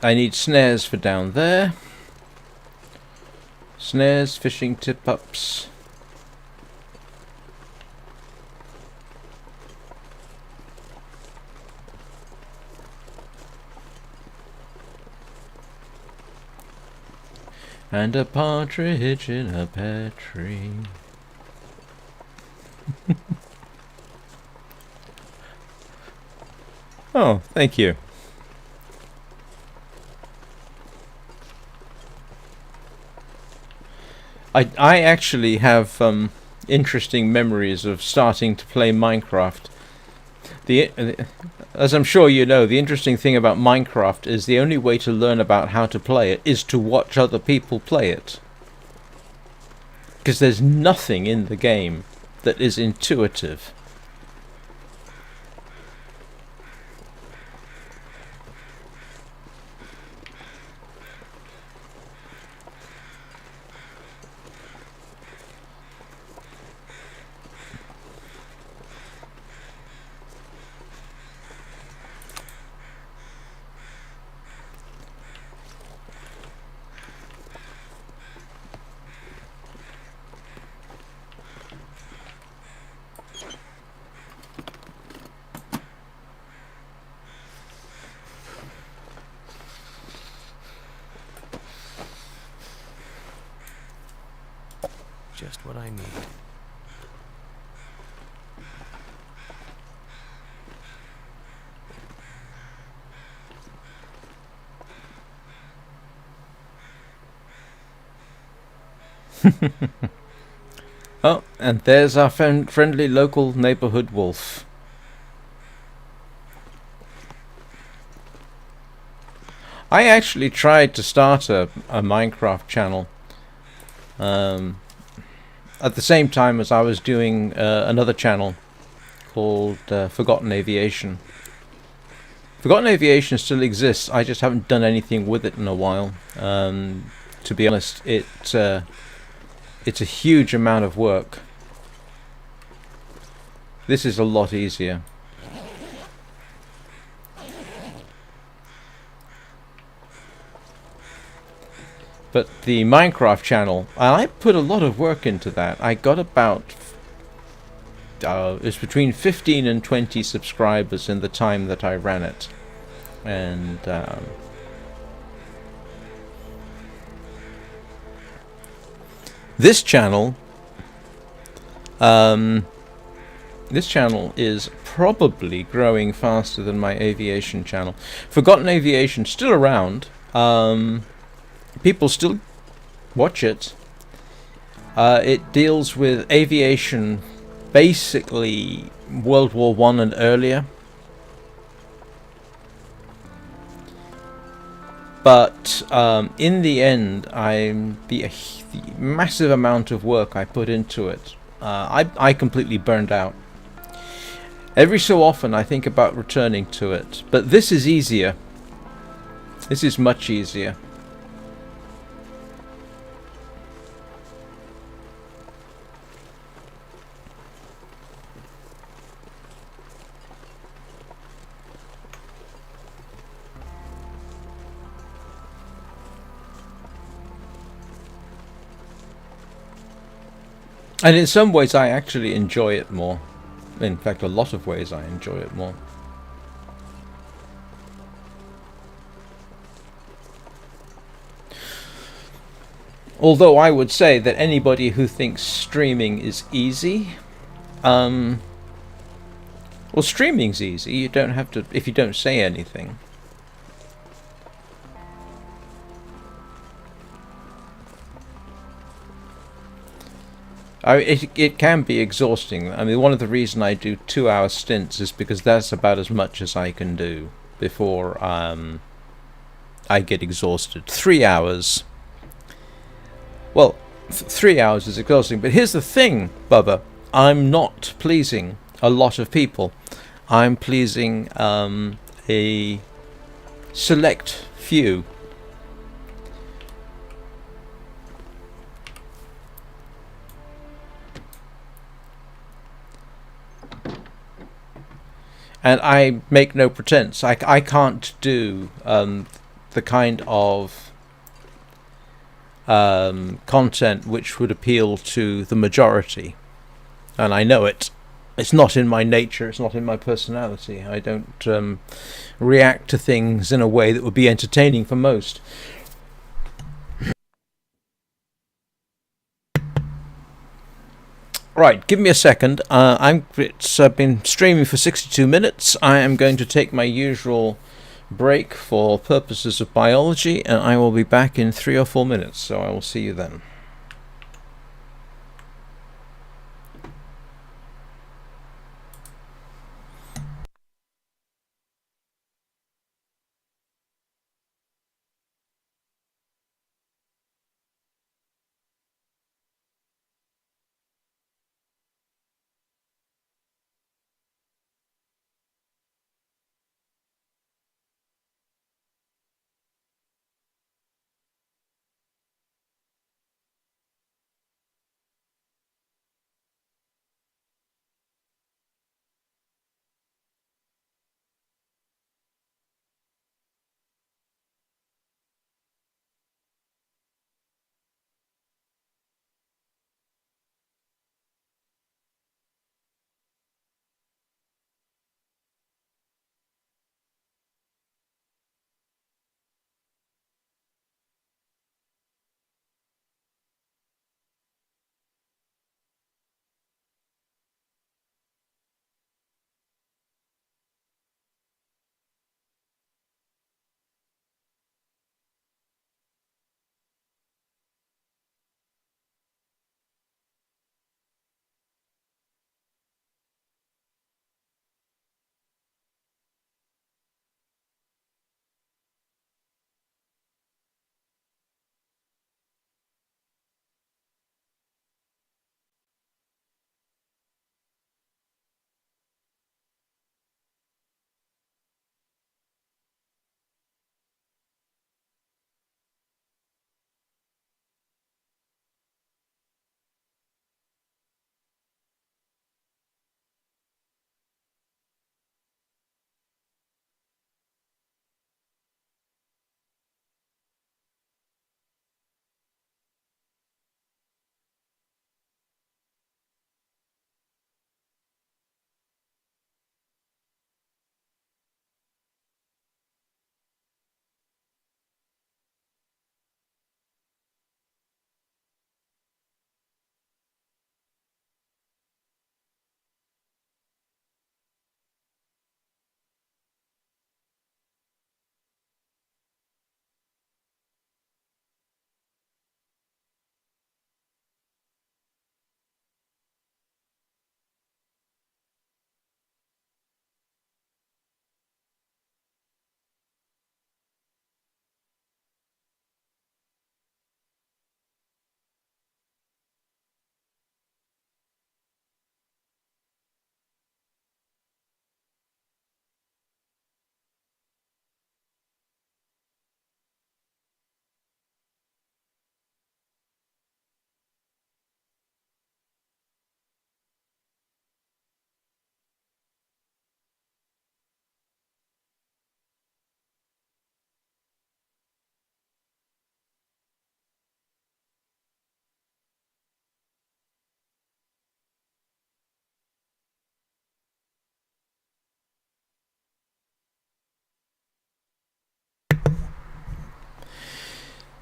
I need snares for down there. Snares, fishing tip-ups. And a partridge in a pear tree. Oh, thank you. I actually have interesting memories of starting to play Minecraft. As I'm sure you know, the interesting thing about Minecraft is the only way to learn about how to play it is to watch other people play it. Because there's nothing in the game that is intuitive. Just what I need. Oh, and there's our friendly local neighborhood wolf. I actually tried to start a Minecraft channel at the same time as I was doing another channel called Forgotten Aviation. Forgotten Aviation still exists, I just haven't done anything with it in a while. To be honest, it's a huge amount of work. This is a lot easier. But the Minecraft channel, I put a lot of work into that. I got about... it's between 15 and 20 subscribers in the time that I ran it. And... This channel, um, this channel is probably growing faster than my aviation channel. Forgotten Aviation still around. People still watch it. It deals with aviation, basically World War One and earlier. But in the end, the massive amount of work I put into it, I completely burned out. Every so often I think about returning to it, but this is easier. This is much easier. And in some ways I actually enjoy it more. In fact, a lot of ways I enjoy it more. Although I would say that anybody who thinks streaming is easy, well, streaming's easy. You don't have to, if you don't say anything. It can be exhausting. I mean, one of the reasons I do 2-hour stints is because that's about as much as I can do before I get exhausted. 3 hours. Well, 3 hours is exhausting, but here's the thing, Bubba. I'm not pleasing a lot of people. I'm pleasing a select few. And I make no pretense. I can't do the kind of content which would appeal to the majority. And I know it. It's not in my nature. It's not in my personality. I don't react to things in a way that would be entertaining for most. Right, give me a second. It's been streaming for 62 minutes. I am going to take my usual break for purposes of biology, and I will be back in 3 or 4 minutes, so I will see you then.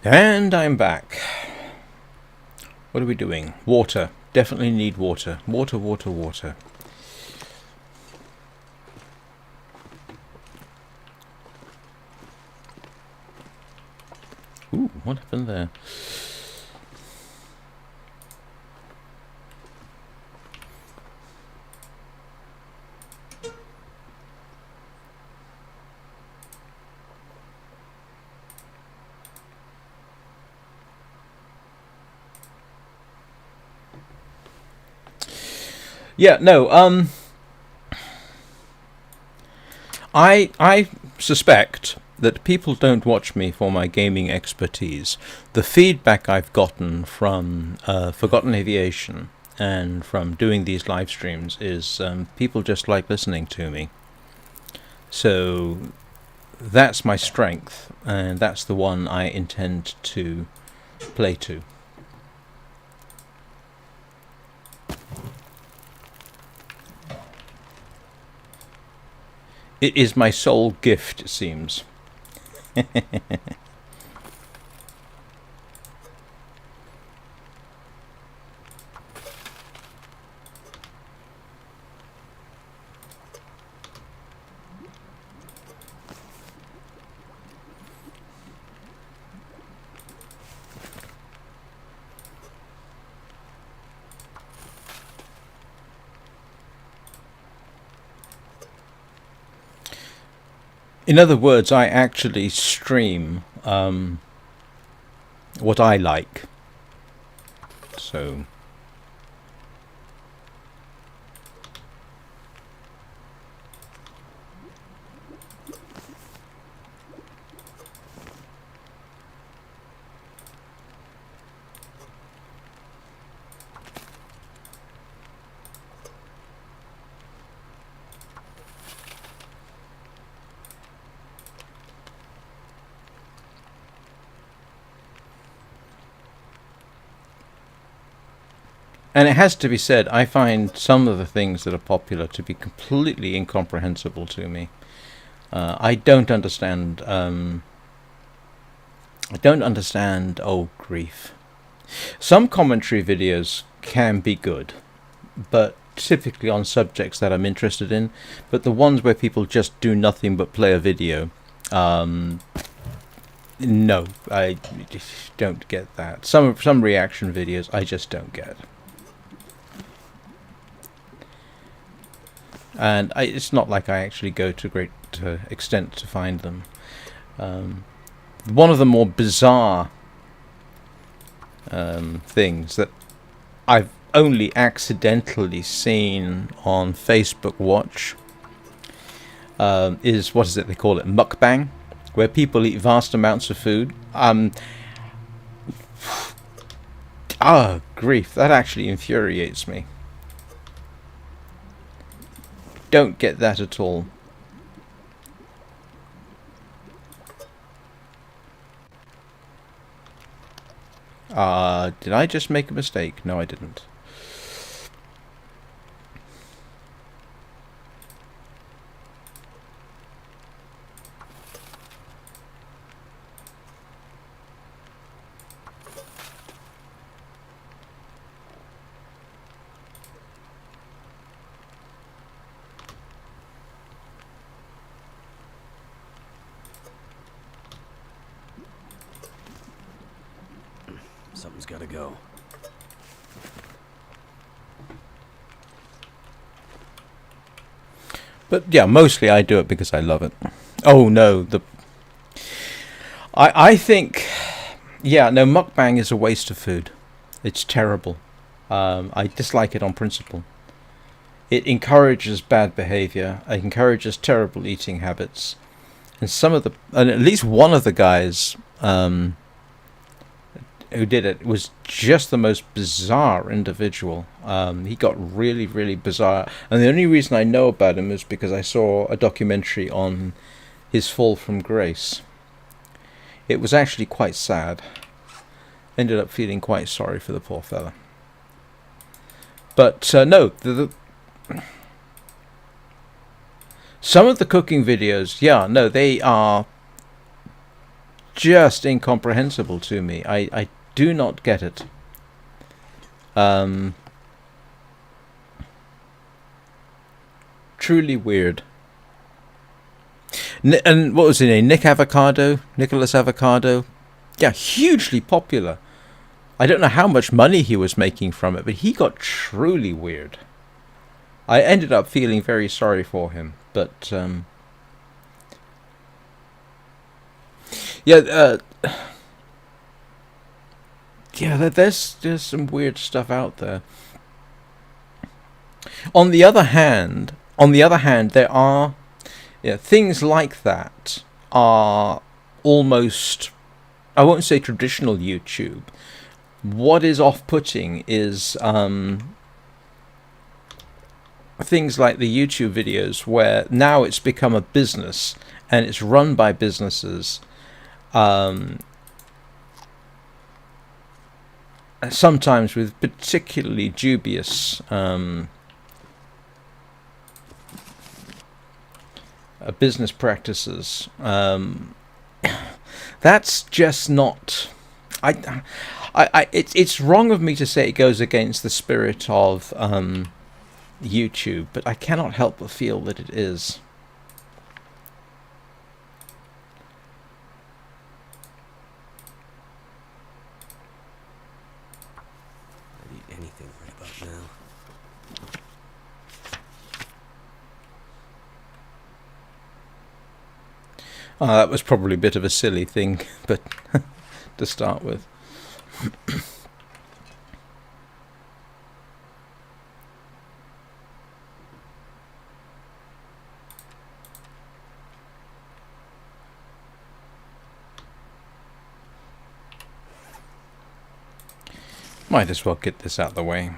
And I'm back. What are we doing? Water. Definitely need water. Water, water, water. Ooh, what happened there? Yeah, no, I suspect that people don't watch me for my gaming expertise. The feedback I've gotten from Forgotten Aviation and from doing these live streams is people just like listening to me. So that's my strength, and that's the one I intend to play to. It is my sole gift, it seems. In other words, I actually stream what I like. So and it has to be said, I find some of the things that are popular to be completely incomprehensible to me. I don't understand. I don't understand. Oh, grief! Some commentary videos can be good, but typically on subjects that I'm interested in. But the ones where people just do nothing but play a video, no, I don't get that. Some reaction videos I just don't get. And it's not like I actually go to great extent to find them. One of the more bizarre things that I've only accidentally seen on Facebook Watch is, what is it they call it, mukbang, where people eat vast amounts of food. Grief, that actually infuriates me. Don't get that at all. Did I just make a mistake? No, I didn't. Something's gotta go. But yeah, mostly I do it because I love it. Oh no, I think, yeah, no, mukbang is a waste of food. It's terrible. I dislike it on principle. It encourages bad behavior. It encourages terrible eating habits. And at least one of the guys who did it was just the most bizarre individual. He got really, really bizarre. And the only reason I know about him is because I saw a documentary on his fall from grace. It was actually quite sad. Ended up feeling quite sorry for the poor fella. But no, some of the cooking videos, yeah, no, they are just incomprehensible to me. I do not get it. Truly weird. And what was his name? Nicholas Avocado. Yeah, hugely popular. I don't know how much money he was making from it, but he got truly weird. I ended up feeling very sorry for him, but yeah, there's some weird stuff out there. On the other hand, there are things like that are almost, I won't say traditional YouTube. What is off-putting is things like the YouTube videos where now it's become a business and it's run by businesses, sometimes with particularly dubious business practices. That's just not. It's wrong of me to say it goes against the spirit of YouTube, but I cannot help but feel that it is. I'd eat anything right about now. That was probably a bit of a silly thing, but to start with. Might as well get this out of the way.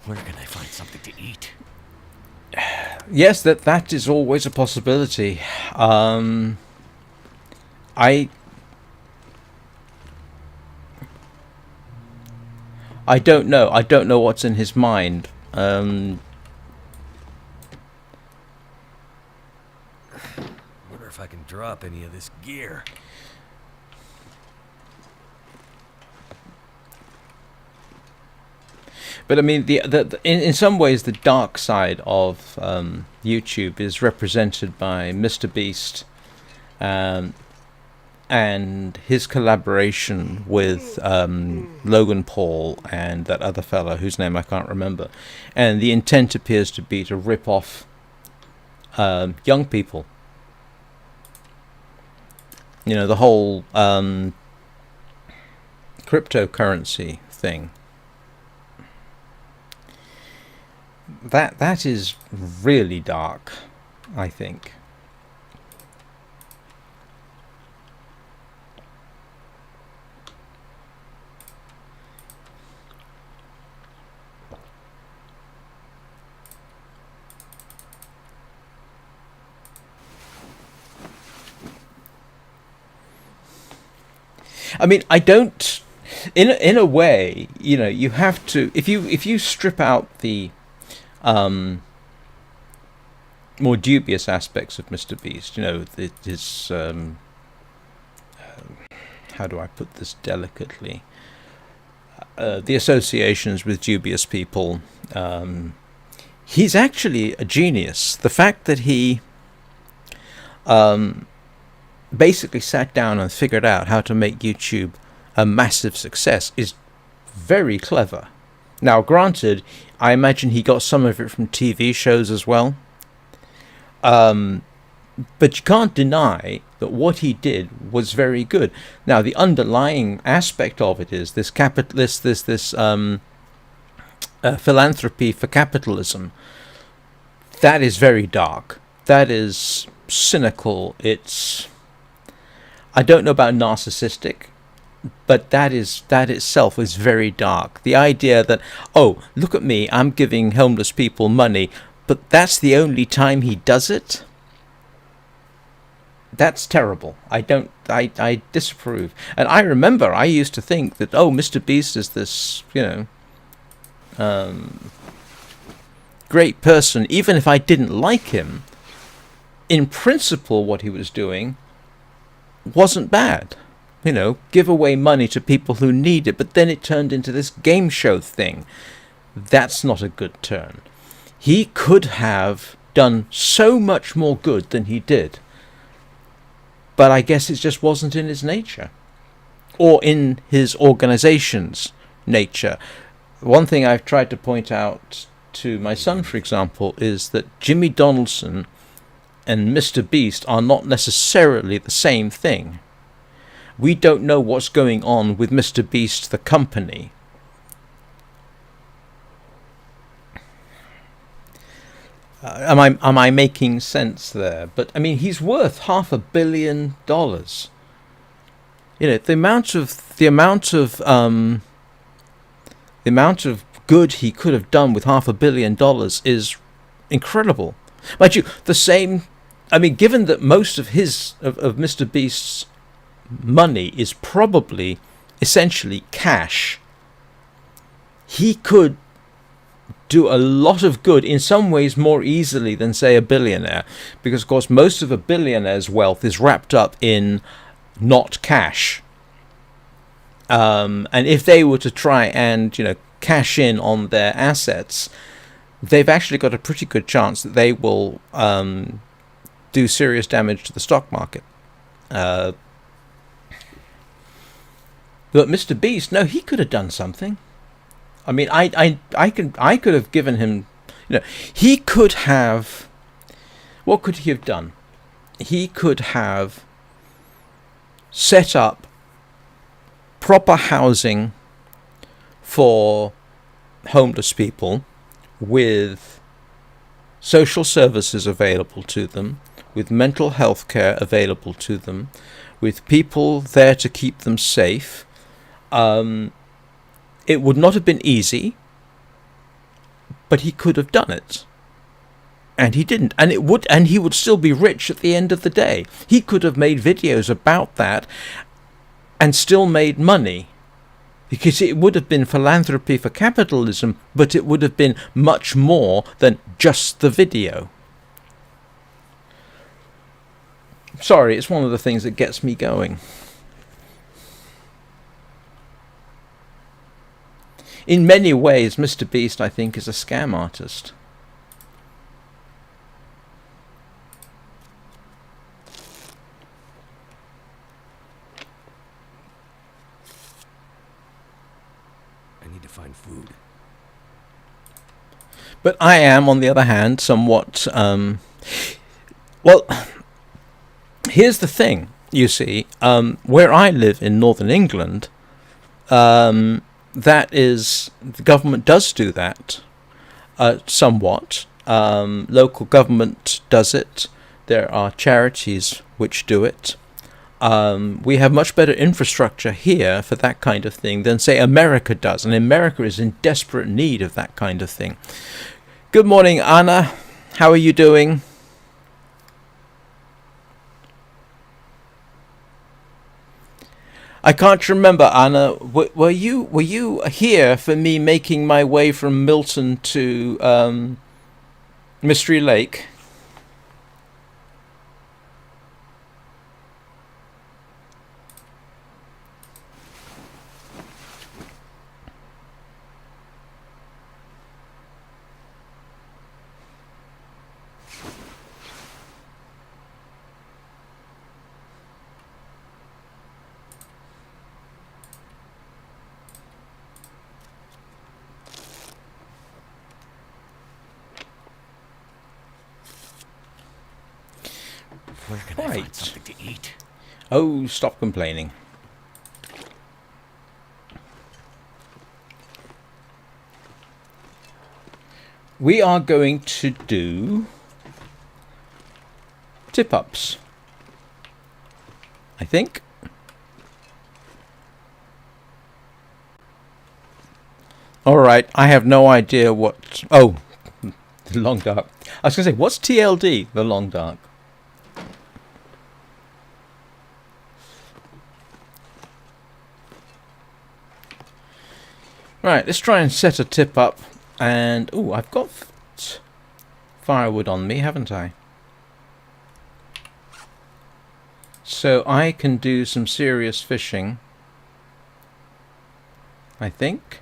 Where can I find something to eat? Yes, that is always a possibility. I don't know. I don't know what's in his mind. Wonder if I can drop any of this gear. But I mean, in some ways, the dark side of YouTube is represented by MrBeast, and his collaboration with Logan Paul and that other fella whose name I can't remember. And the intent appears to be to rip off young people. You know, the whole cryptocurrency thing. That is really dark, I think. I mean, I don't. In a way, you know, you have to. If you strip out the more dubious aspects of MrBeast, you know, his how do I put this delicately? The associations with dubious people. He's actually a genius. The fact that he basically sat down and figured out how to make YouTube a massive success is very clever. Now, granted, I imagine he got some of it from TV shows as well. But you can't deny that what he did was very good. Now, the underlying aspect of it is this capitalist, this philanthropy for capitalism. That is very dark. That is cynical. It's, I don't know about narcissistic. But that itself is very dark. The idea that, oh, look at me, I'm giving homeless people money, but that's the only time he does it. That's terrible. I disapprove. And I remember I used to think that, oh, Mr. Beast is this, great person. Even if I didn't like him, in principle, what he was doing wasn't bad. Give away money to people who need it. But then it turned into this game show thing. That's not a good turn. He could have done so much more good than he did. But I guess it just wasn't in his nature. Or in his organization's nature. One thing I've tried to point out to my son, for example, is that Jimmy Donaldson and Mr. Beast are not necessarily the same thing. We don't know what's going on with Mr. Beast, the company. Am I making sense there? But I mean, he's worth $500 million. The amount of good he could have done with $500 million is incredible. Mind you, the same. I mean, given that most of Mr. Beast's money is probably essentially cash, he could do a lot of good, in some ways more easily than, say, a billionaire, because of course most of a billionaire's wealth is wrapped up in not cash, and if they were to try and cash in on their assets, they've actually got a pretty good chance that they will do serious damage to the stock market. But Mr. Beast, no, he could have done something. I mean, I could have given him, he could have. What could he have done? He could have set up proper housing for homeless people, with social services available to them, with mental health care available to them, with people there to keep them safe. It would not have been easy, but he could have done it. And he didn't. And he would still be rich at the end of the day. He could have made videos about that and still made money. Because it would have been philanthropy for capitalism, but it would have been much more than just the video. Sorry, it's one of the things that gets me going. In many ways, Mr. Beast, I think, is a scam artist. I need to find food. But I am, on the other hand, somewhat... well, here's the thing, you see. Where I live in northern England... that is, the government does do that, somewhat. Local government does it. There are charities which do it. We have much better infrastructure here for that kind of thing than, say, America does. And America is in desperate need of that kind of thing. Good morning, Anna. How are you doing? I can't remember, Anna. Were you here for me making my way from Milton to Mystery Lake? Where can I find something to eat? Oh, stop complaining. We are going to do tip-ups, I think. Alright, I have no idea what... Oh, the Long Dark. I was going to say, what's TLD, the Long Dark? Right, let's try and set a tip up. And, ooh, I've got firewood on me, haven't I? So I can do some serious fishing, I think.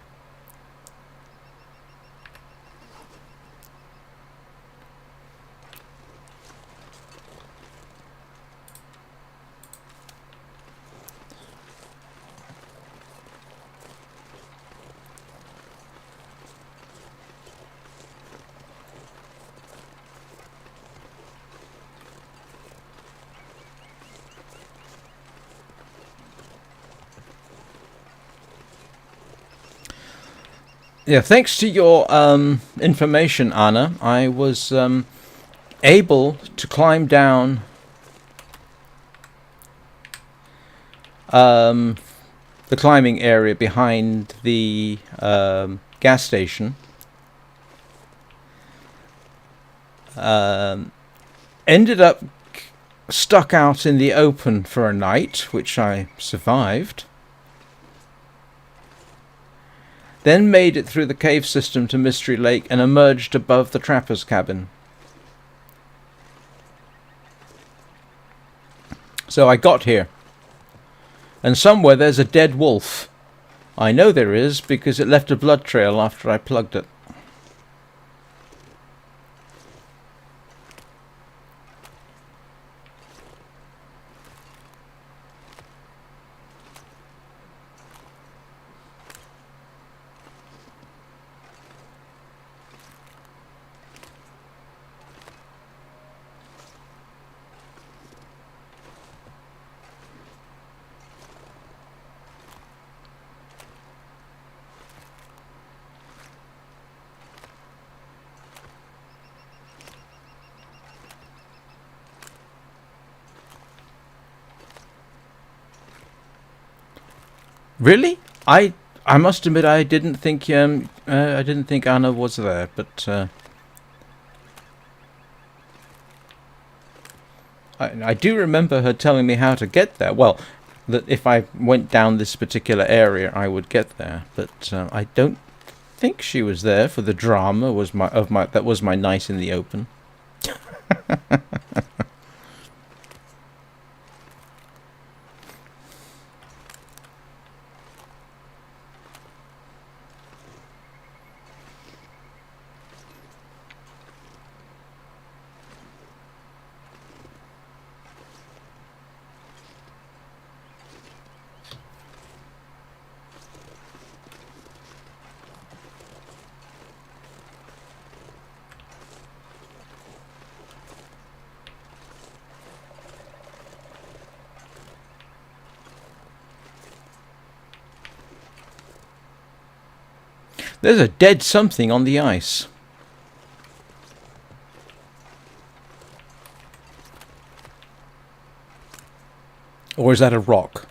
Yeah, thanks to your information, Anna, I was able to climb down the climbing area behind the gas station. Ended up stuck out in the open for a night, which I survived. Then made it through the cave system to Mystery Lake and emerged above the trapper's cabin. So I got here. And somewhere there's a dead wolf. I know there is because it left a blood trail after I plugged it. Really? I must admit I didn't think Anna was there, but I do remember her telling me how to get there. Well, that if I went down this particular area, I would get there. But I don't think she was there for the drama. That was my night in the open. There's a dead something on the ice. Or is that a rock?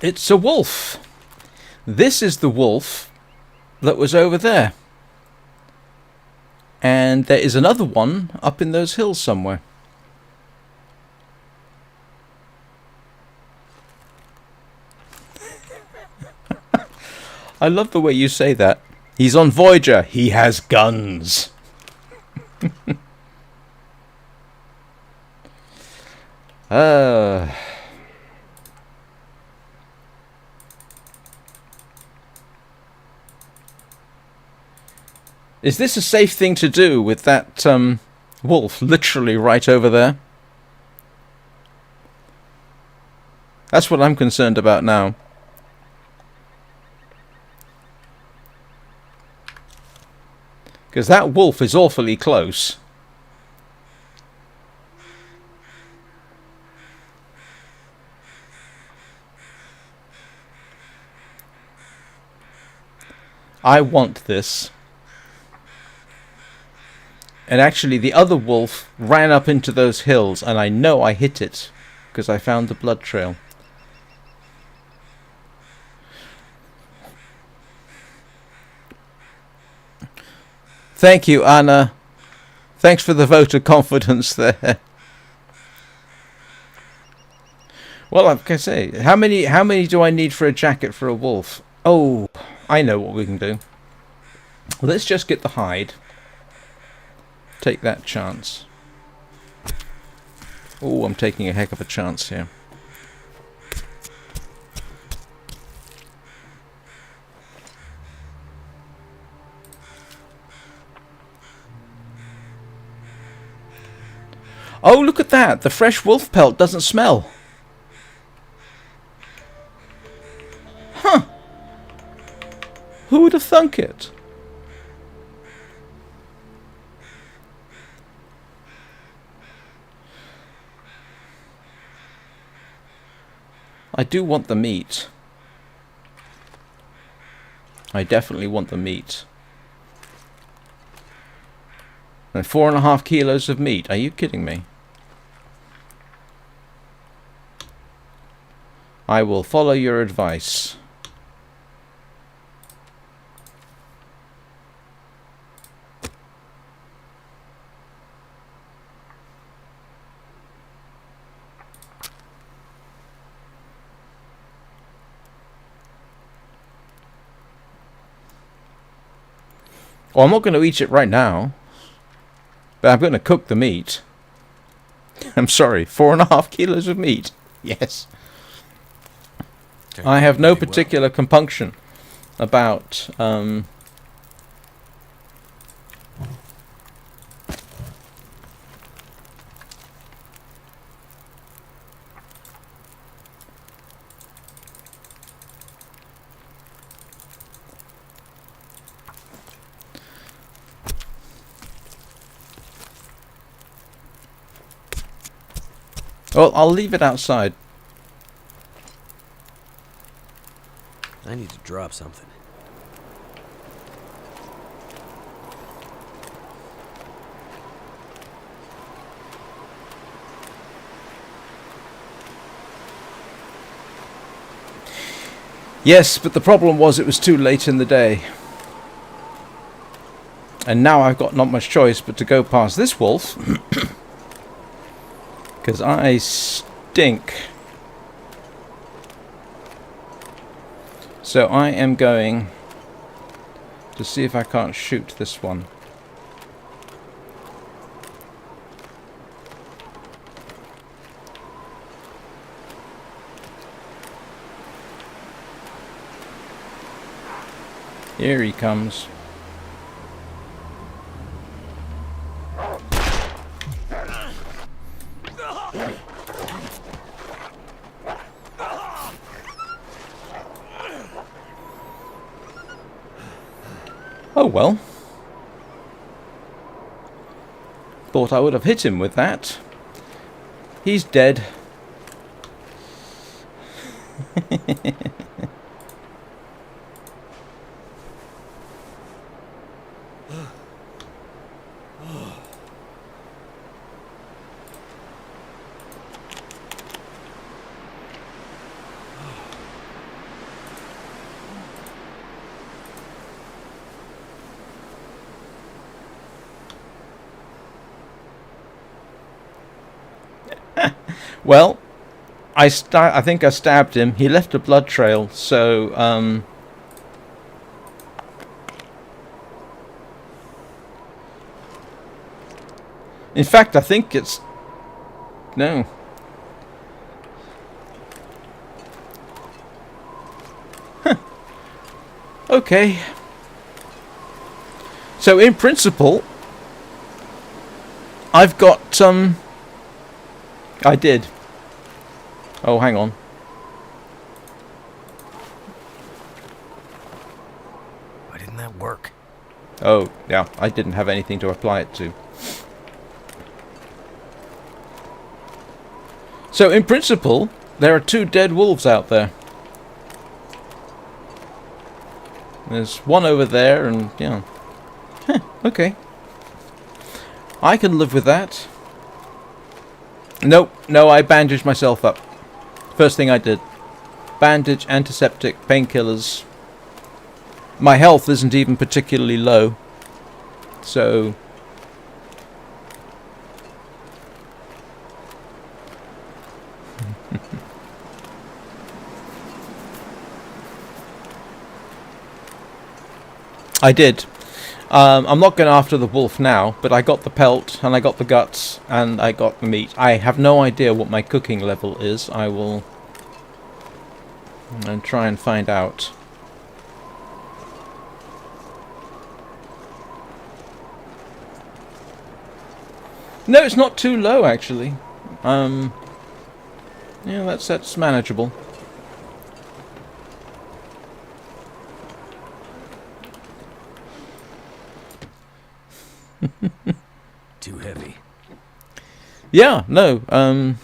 It's a wolf. This is the wolf that was over there. And there is another one up in those hills somewhere. I love the way you say that. He's on Voyager. He has guns. Is this a safe thing to do with that wolf literally right over there? That's what I'm concerned about now. Because that wolf is awfully close. I want this. And actually the other wolf ran up into those hills, and I know I hit it because I found the blood trail. Thank you, Anna. Thanks for the vote of confidence there. Well, like I say, how many do I need for a jacket for a wolf? Oh, I know what we can do. Let's just get the hide. Take that chance. Oh, I'm taking a heck of a chance here. Oh, look at that! The fresh wolf pelt doesn't smell. Huh. Who would have thunk it? I do want the meat. I definitely want the meat. And 4.5 kilos of meat. Are you kidding me? I will follow your advice. Well, I'm not going to eat it right now. But I'm going to cook the meat. I'm sorry, 4.5 kilos of meat. Yes. I have no particular compunction about well, I'll leave it outside. I need to drop something. Yes, but the problem was it was too late in the day. And now I've got not much choice but to go past this wolf. Because I stink. So I am going to see if I can't shoot this one. Here he comes. Oh well. Thought I would have hit him with that. He's dead. Well, I think I stabbed him. He left a blood trail, so in fact, I think it's no. Huh. Okay. So in principle, I've got I did. Oh, hang on. Why didn't that work? Oh, yeah, I didn't have anything to apply it to. So in principle, there are 2 dead wolves out there. There's one over there, and yeah. Okay. I can live with that. Nope, no, I bandaged myself up. First thing I did. Bandage, antiseptic, painkillers. My health isn't even particularly low. So... I did. I'm not going after the wolf now, but I got the pelt, and I got the guts, and I got the meat. I have no idea what my cooking level is. I will and try and find out. No, it's not too low, actually. Yeah, that's manageable. Too heavy. Yeah, no, no,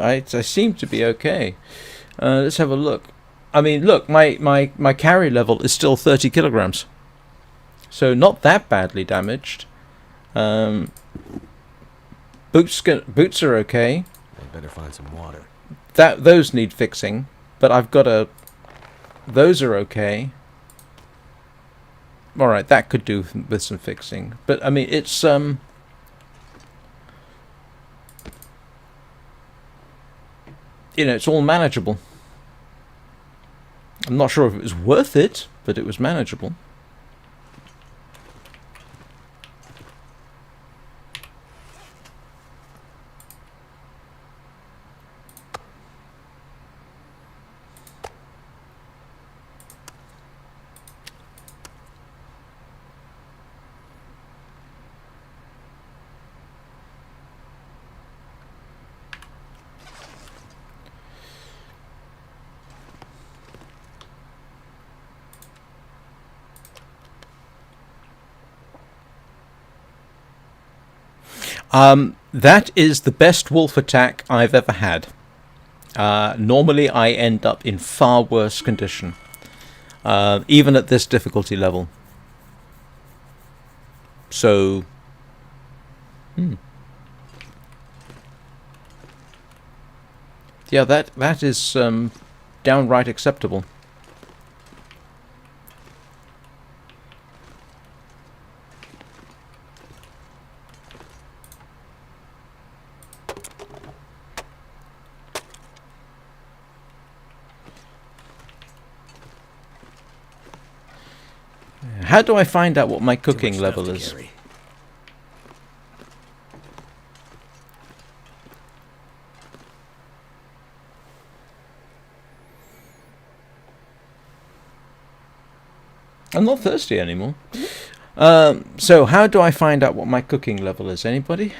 I seem to be okay. Let's have a look. I mean, look, my carry level is still 30 kilograms. So not that badly damaged. Boots are okay. I'd better find some water. Those need fixing, but I've got a... Those are okay. Alright, that could do with some fixing. But, I mean, it's, you know, it's all manageable. I'm not sure if it was worth it, but it was manageable. That is the best wolf attack I've ever had. Normally I end up in far worse condition, even at this difficulty level. So, yeah, that is downright acceptable. How do I find out what my cooking level is? Carry. I'm not thirsty anymore. So how do I find out what my cooking level is? Anybody?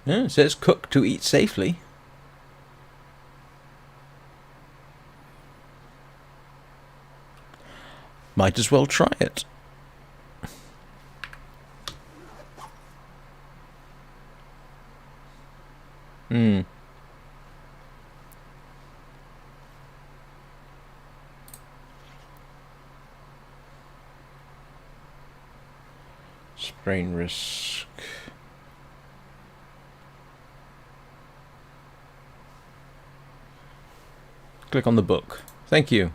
No, it says cook to eat safely. Might as well try it. Sprain risk. Click on the book. Thank you.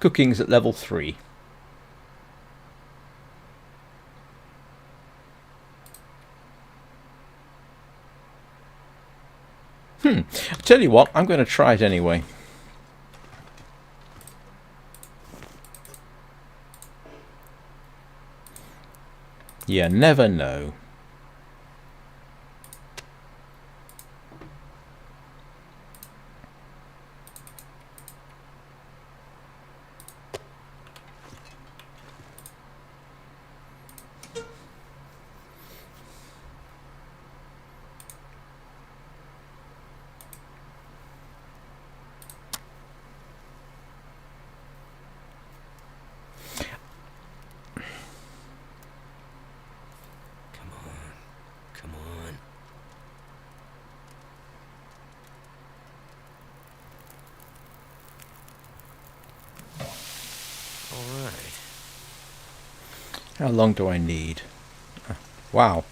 Cooking's at level 3. Tell you what, I'm going to try it anyway. You never know. Come on. All right. How long do I need? Wow.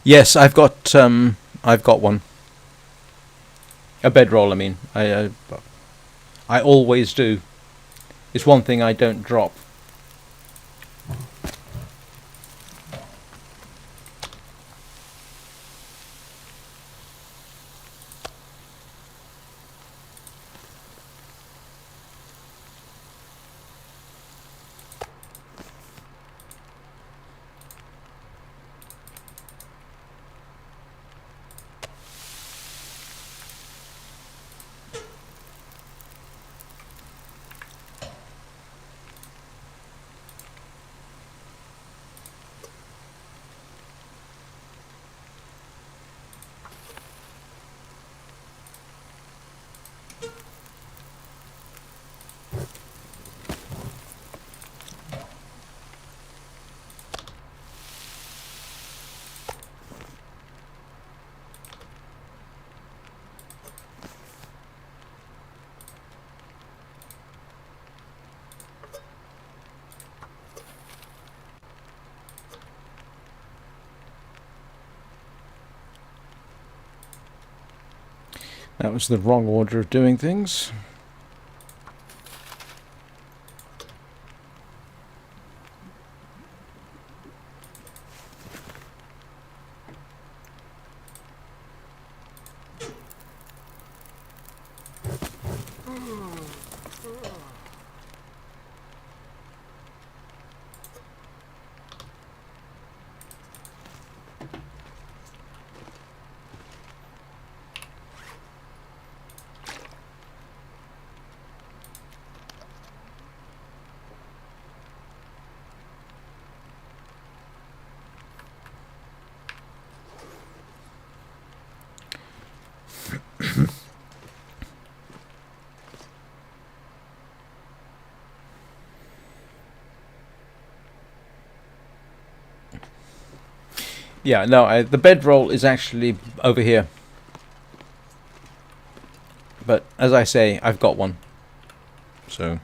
Yes, I've got one. A bedroll, I mean. I always do. It's one thing I don't drop. That was the wrong order of doing things. Yeah, no, the bedroll is actually over here. But as I say, I've got one. So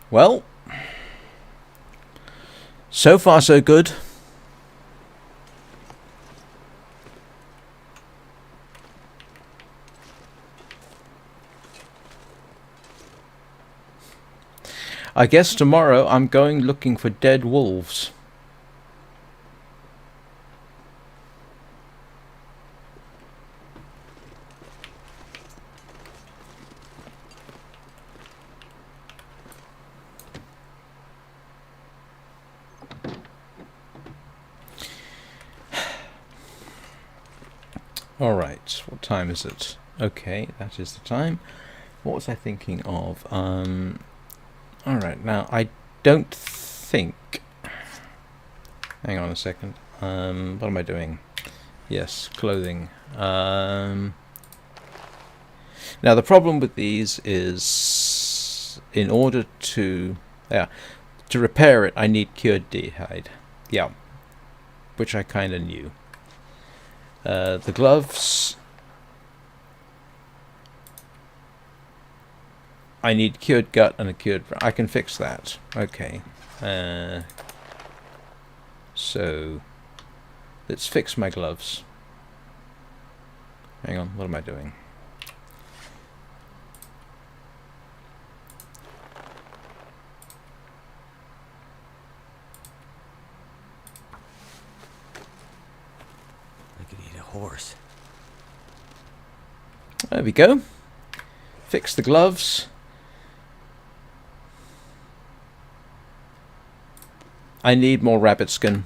well, so far so good. I guess tomorrow I'm going looking for dead wolves. Alright, what time is it? Okay, that is the time. What was I thinking of? Alright, now I don't think... Hang on a second. What am I doing? Yes, clothing. Now the problem with these is, in order to repair it, I need cured deer hide. Yeah, which I kind of knew. The gloves, I need cured gut and a cured... I can fix that. Okay. So, let's fix my gloves. Hang on, what am I doing? I could eat a horse. There we go. Fix the gloves. I need more rabbit skin,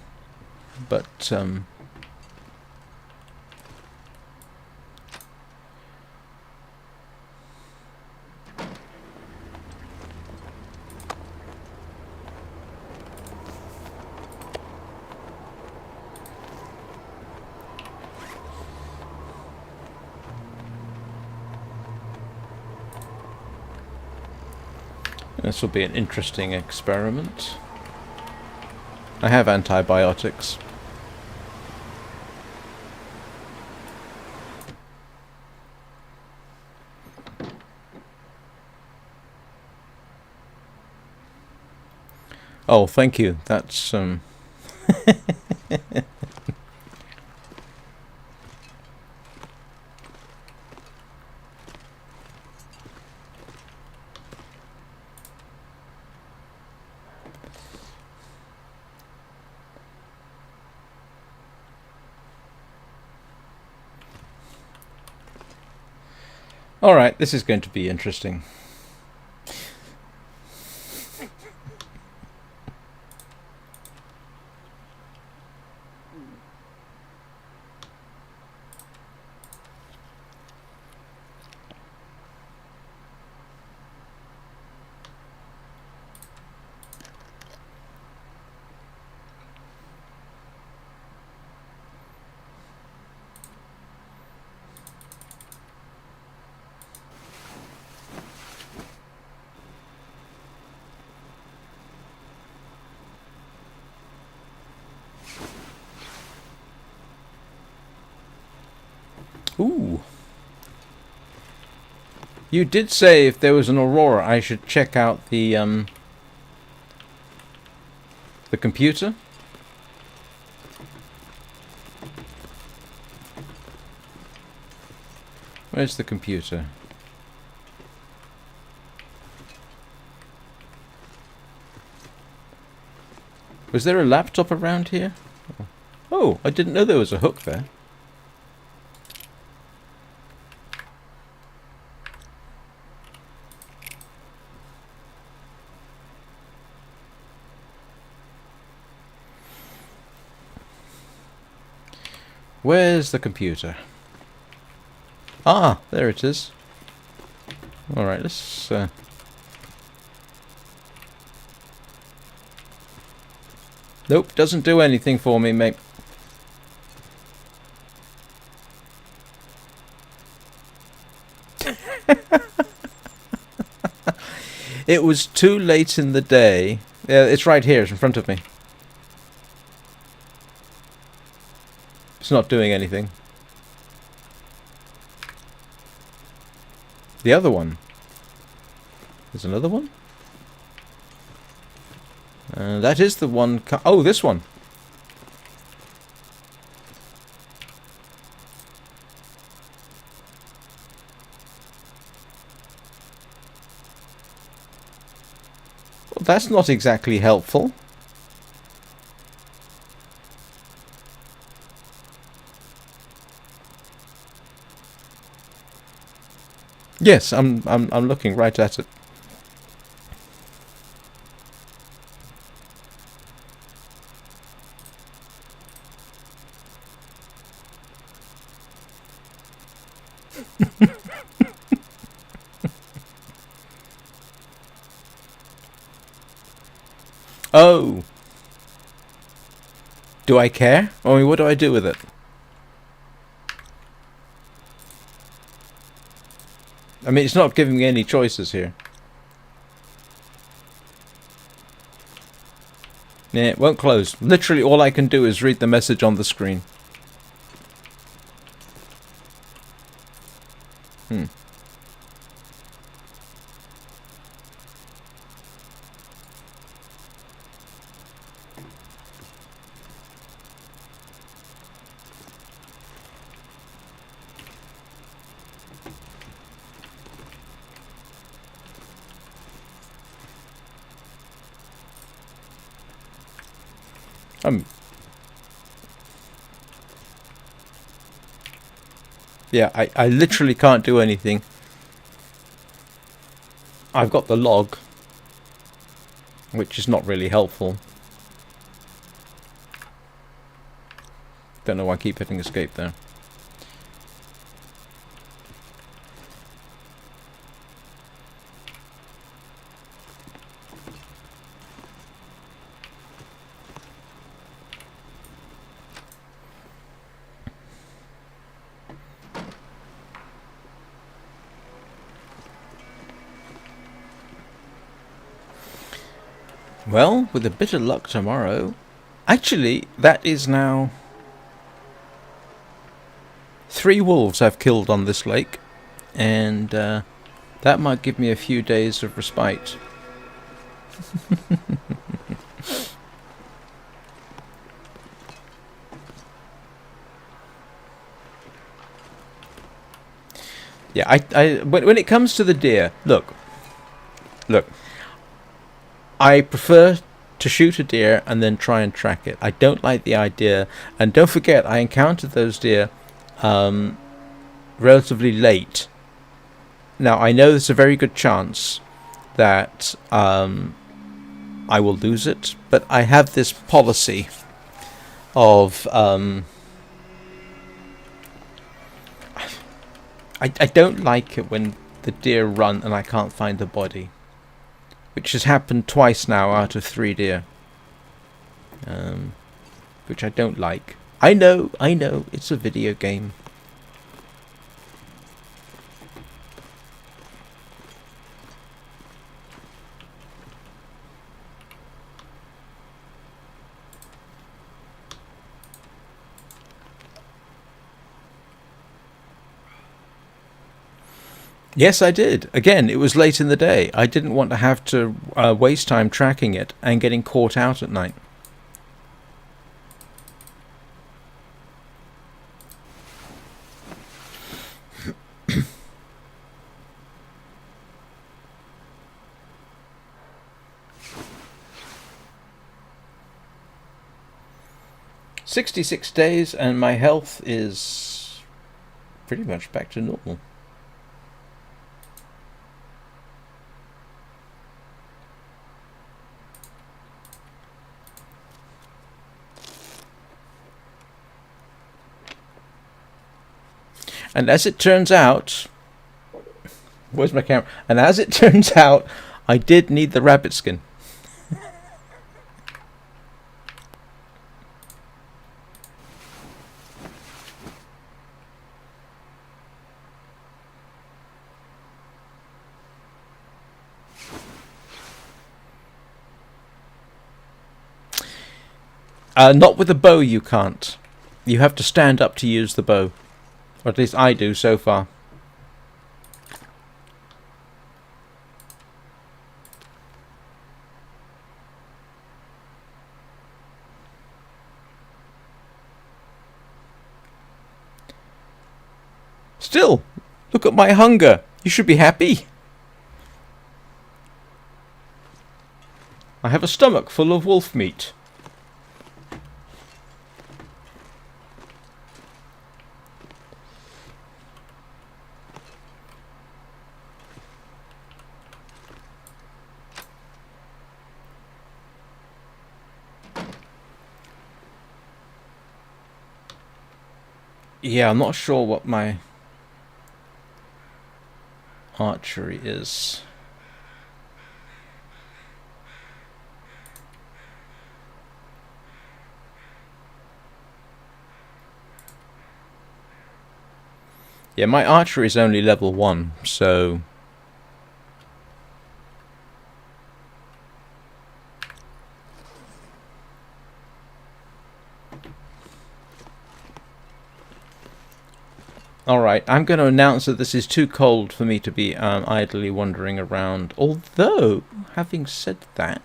but this will be an interesting experiment. I have antibiotics. Oh, thank you. That's all right, this is going to be interesting. Ooh. You did say if there was an aurora, I should check out the computer. Where's the computer? Was there a laptop around here? Oh, I didn't know there was a hook there. Where's the computer? Ah, there it is. Alright, let's... Nope, doesn't do anything for me, mate. It was too late in the day. Yeah, it's right here, it's in front of me. It's not doing anything. The other one. There's another one? That is the one... Oh, this one. Well, that's not exactly helpful. Yes, I'm looking right at it. Oh. Do I care? I mean, what do I do with it? I mean, it's not giving me any choices here. Yeah, it won't close. Literally all I can do is read the message on the screen. Hmm. Yeah, I literally can't do anything. I've got the log, which is not really helpful. Don't know why I keep hitting escape there. Well, with a bit of luck tomorrow... Actually, that is now... 3 wolves I've killed on this lake. And that might give me a few days of respite. Yeah, when it comes to the deer, look. I prefer to shoot a deer and then try and track it. I don't like the idea, and don't forget, I encountered those deer relatively late. Now, I know there's a very good chance that I will lose it, but I have this policy of... I don't like it when the deer run and I can't find the body. Which has happened twice now out of 3 deer. Which I don't like. I know, it's a video game. Yes, I did. Again, it was late in the day. I didn't want to have to waste time tracking it and getting caught out at night. "66 days and my health is pretty much back to normal." And as it turns out... Where's my camera? And as it turns out, I did need the rabbit skin. Not with a bow you can't. You have to stand up to use the bow. Or at least I do so far. Still, look at my hunger. You should be happy. I have a stomach full of wolf meat. Yeah, I'm not sure what my... archery is. Yeah, my archery is only level 1, so... Alright, I'm going to announce that this is too cold for me to be idly wandering around. Although, having said that...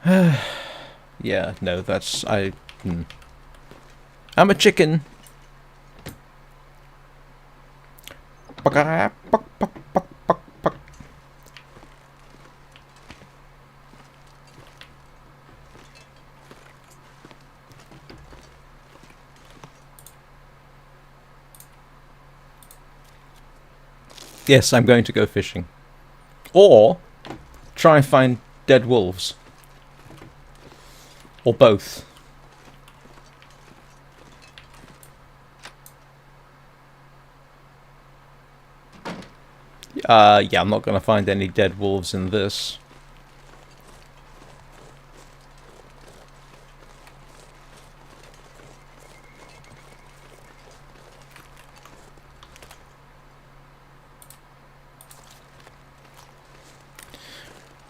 yeah, no, that's... I'm a chicken! Yes, I'm going to go fishing. Or try and find dead wolves. Or both. Yeah, I'm not going to find any dead wolves in this.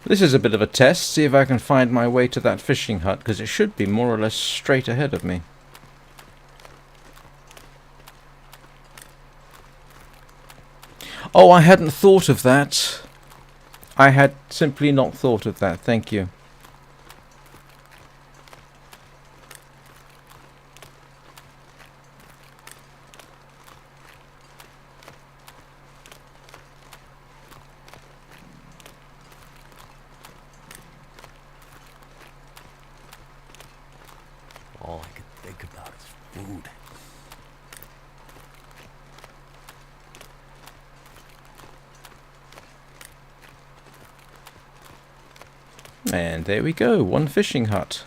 This is a bit of a test, see if I can find my way to that fishing hut, because it should be more or less straight ahead of me. Oh, I hadn't thought of that. I had simply not thought of that, thank you. All I could think about is food. And there we go, one fishing hut.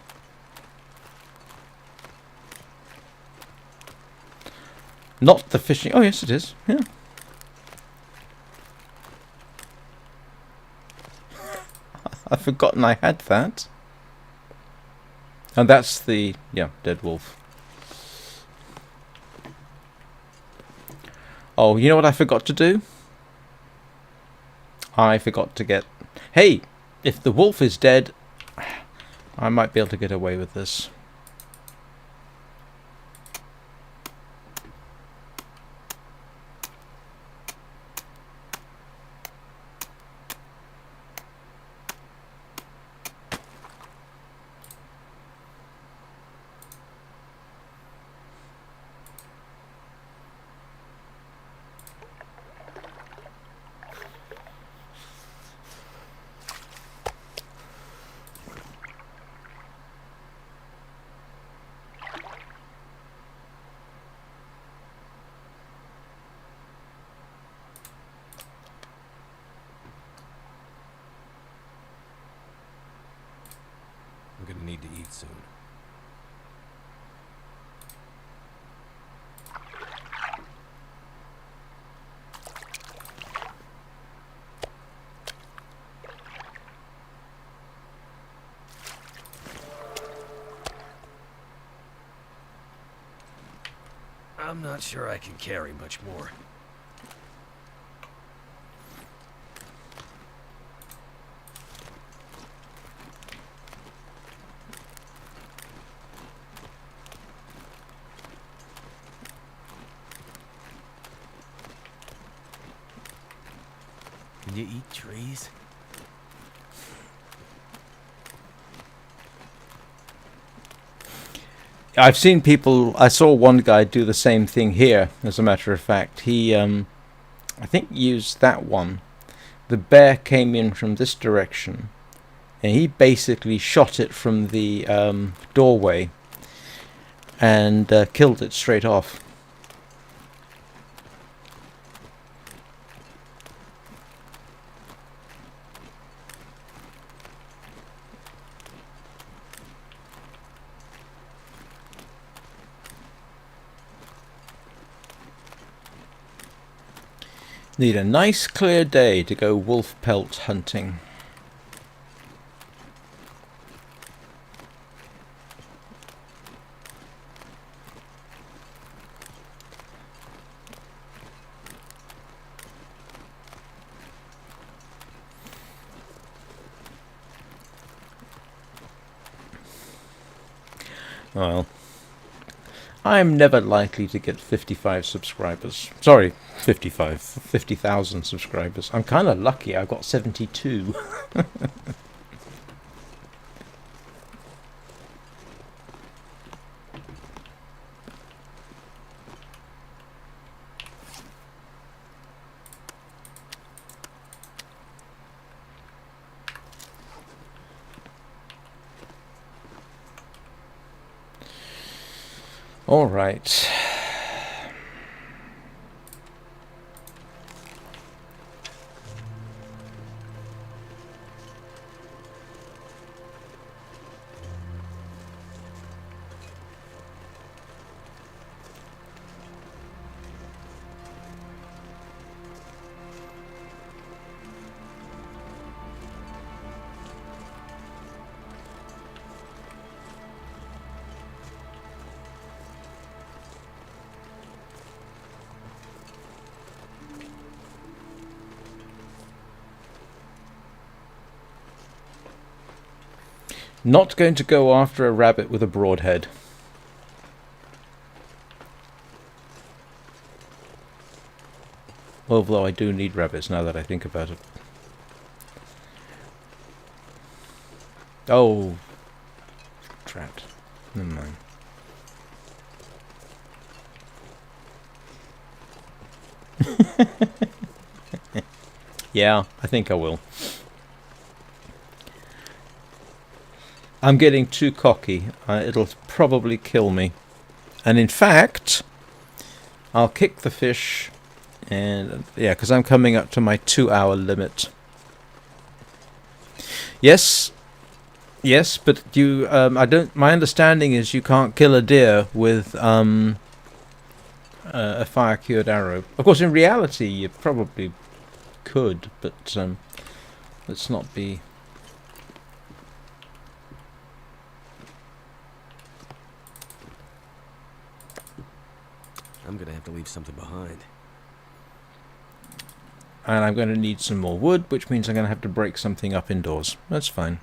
Not the fishing... oh yes it is, yeah. I've forgotten I had that. And that's the... yeah, dead wolf. Oh, you know what I forgot to do? I forgot to get... hey! If the wolf is dead, I might be able to get away with this. I'm gonna need to eat soon. I'm not sure I can carry much more. Can you eat trees? I've seen people... I saw one guy do the same thing here, as a matter of fact. He, I think, used that one. The bear came in from this direction, and he basically shot it from the doorway and killed it straight off. Need a nice clear day to go wolf pelt hunting. Well, I'm never likely to get 55 subscribers. Sorry, 50,000 subscribers. I'm kind of lucky. I've got 72. All right. Not going to go after a rabbit with a broad head. Although I do need rabbits now that I think about it. Oh, drat. Never mind. Yeah, I think I will. I'm getting too cocky. It'll probably kill me. And in fact, I'll kick the fish. And yeah, because I'm coming up to my 2-hour limit. Yes, but you, I don't. My understanding is you can't kill a deer with a fire-cured arrow. Of course, in reality, you probably could, but let's not be. I'm gonna have to leave something behind. And I'm going to need some more wood, which means I'm going to have to break something up indoors. That's fine.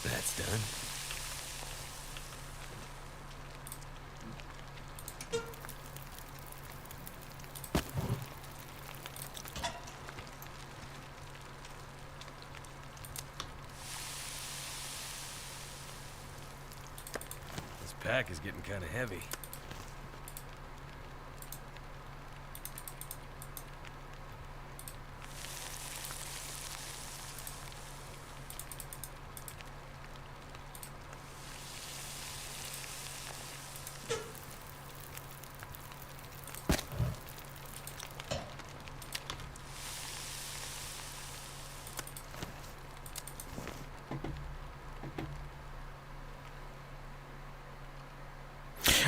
That's done. This pack is getting kind of heavy.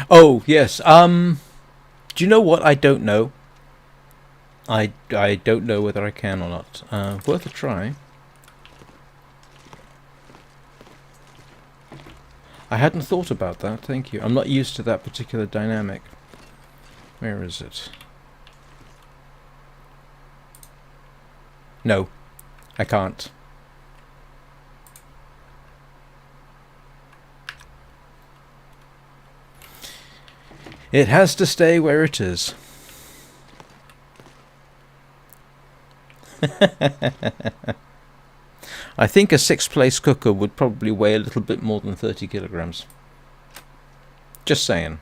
Oh, yes. Do you know what? I don't know. I don't know whether I can or not. Worth a try. I hadn't thought about that, thank you. I'm not used to that particular dynamic. Where is it? No, I can't. It has to stay where it is. I think a 6-place cooker would probably weigh a little bit more than 30 kilograms. Just saying.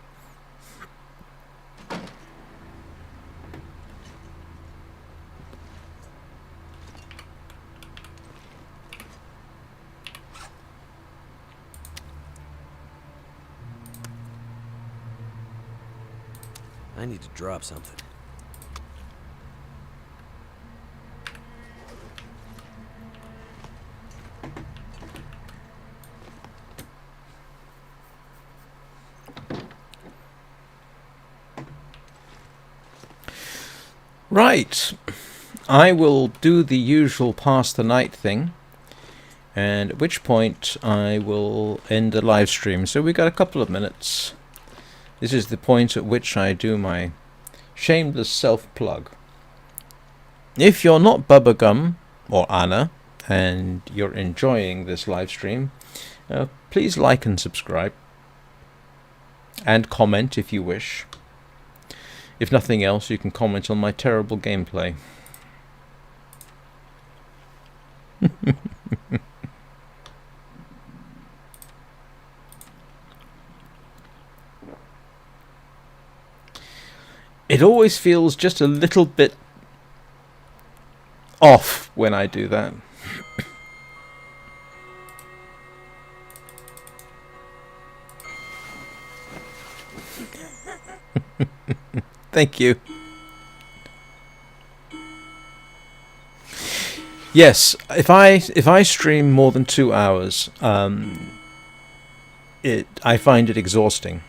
I need to drop something. Right. I will do the usual pass the night thing, and at which point I will end the live stream. So we got a couple of minutes. This is the point at which I do my shameless self-plug. If you're not Bubblegum or Anna and you're enjoying this live stream, please like and subscribe, and comment if you wish. If nothing else, you can comment on my terrible gameplay. It always feels just a little bit off when I do that. Thank you. Yes, if I stream more than 2 hours, I find it exhausting.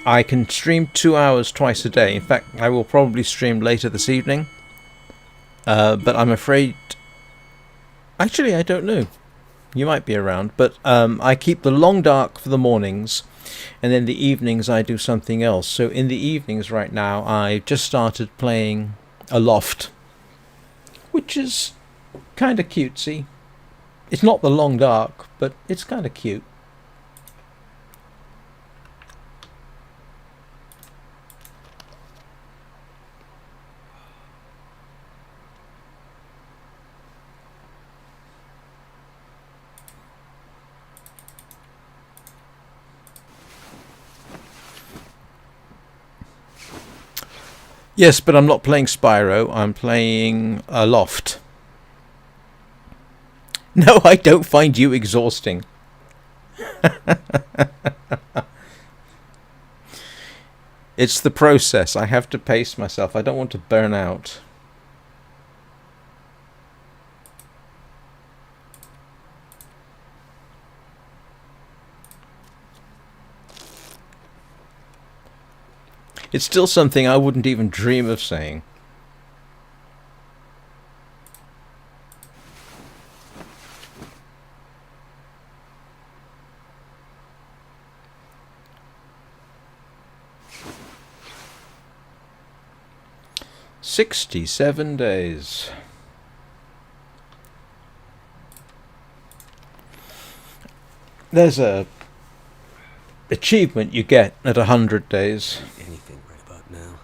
I can stream 2 hours twice a day. In fact, I will probably stream later this evening. But I'm afraid... Actually, I don't know. You might be around. But I keep the long dark for the mornings. And then the evenings I do something else. So in the evenings right now, I've just started playing Aloft. Which is kind of cutesy. It's not the long dark, but it's kind of cute. Yes, but I'm not playing Spyro, I'm playing Aloft. No, I don't find you exhausting. It's the process. I have to pace myself. I don't want to burn out. It's still something I wouldn't even dream of saying. "67 days. There's a achievement you get at 100 days. Anything right about now.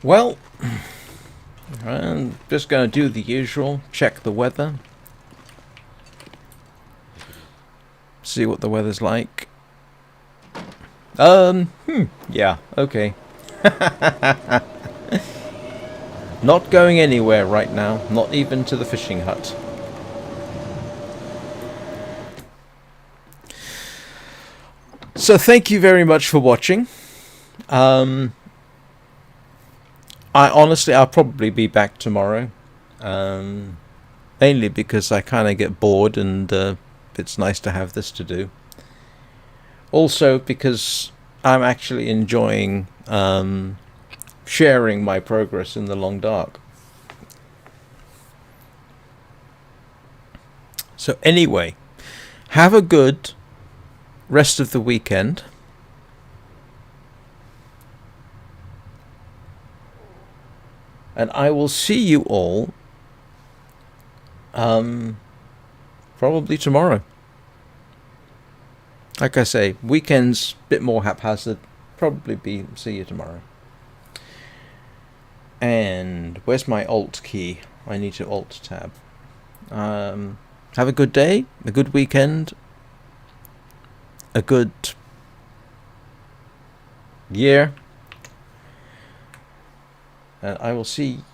Well, I'm just going to do the usual, check the weather. See what the weather's like. Yeah, okay. Not going anywhere right now, not even to the fishing hut. So thank you very much for watching. I'll probably be back tomorrow. Mainly because I kind of get bored and it's nice to have this to do. Also because I'm actually enjoying sharing my progress in the Long Dark. So anyway, have a good rest of the weekend. And I will see you all probably tomorrow. Like I say, weekends a bit more haphazard. Probably see you tomorrow. And where's my alt key? I need to alt tab. Have a good day, a good weekend, a good year, and I will see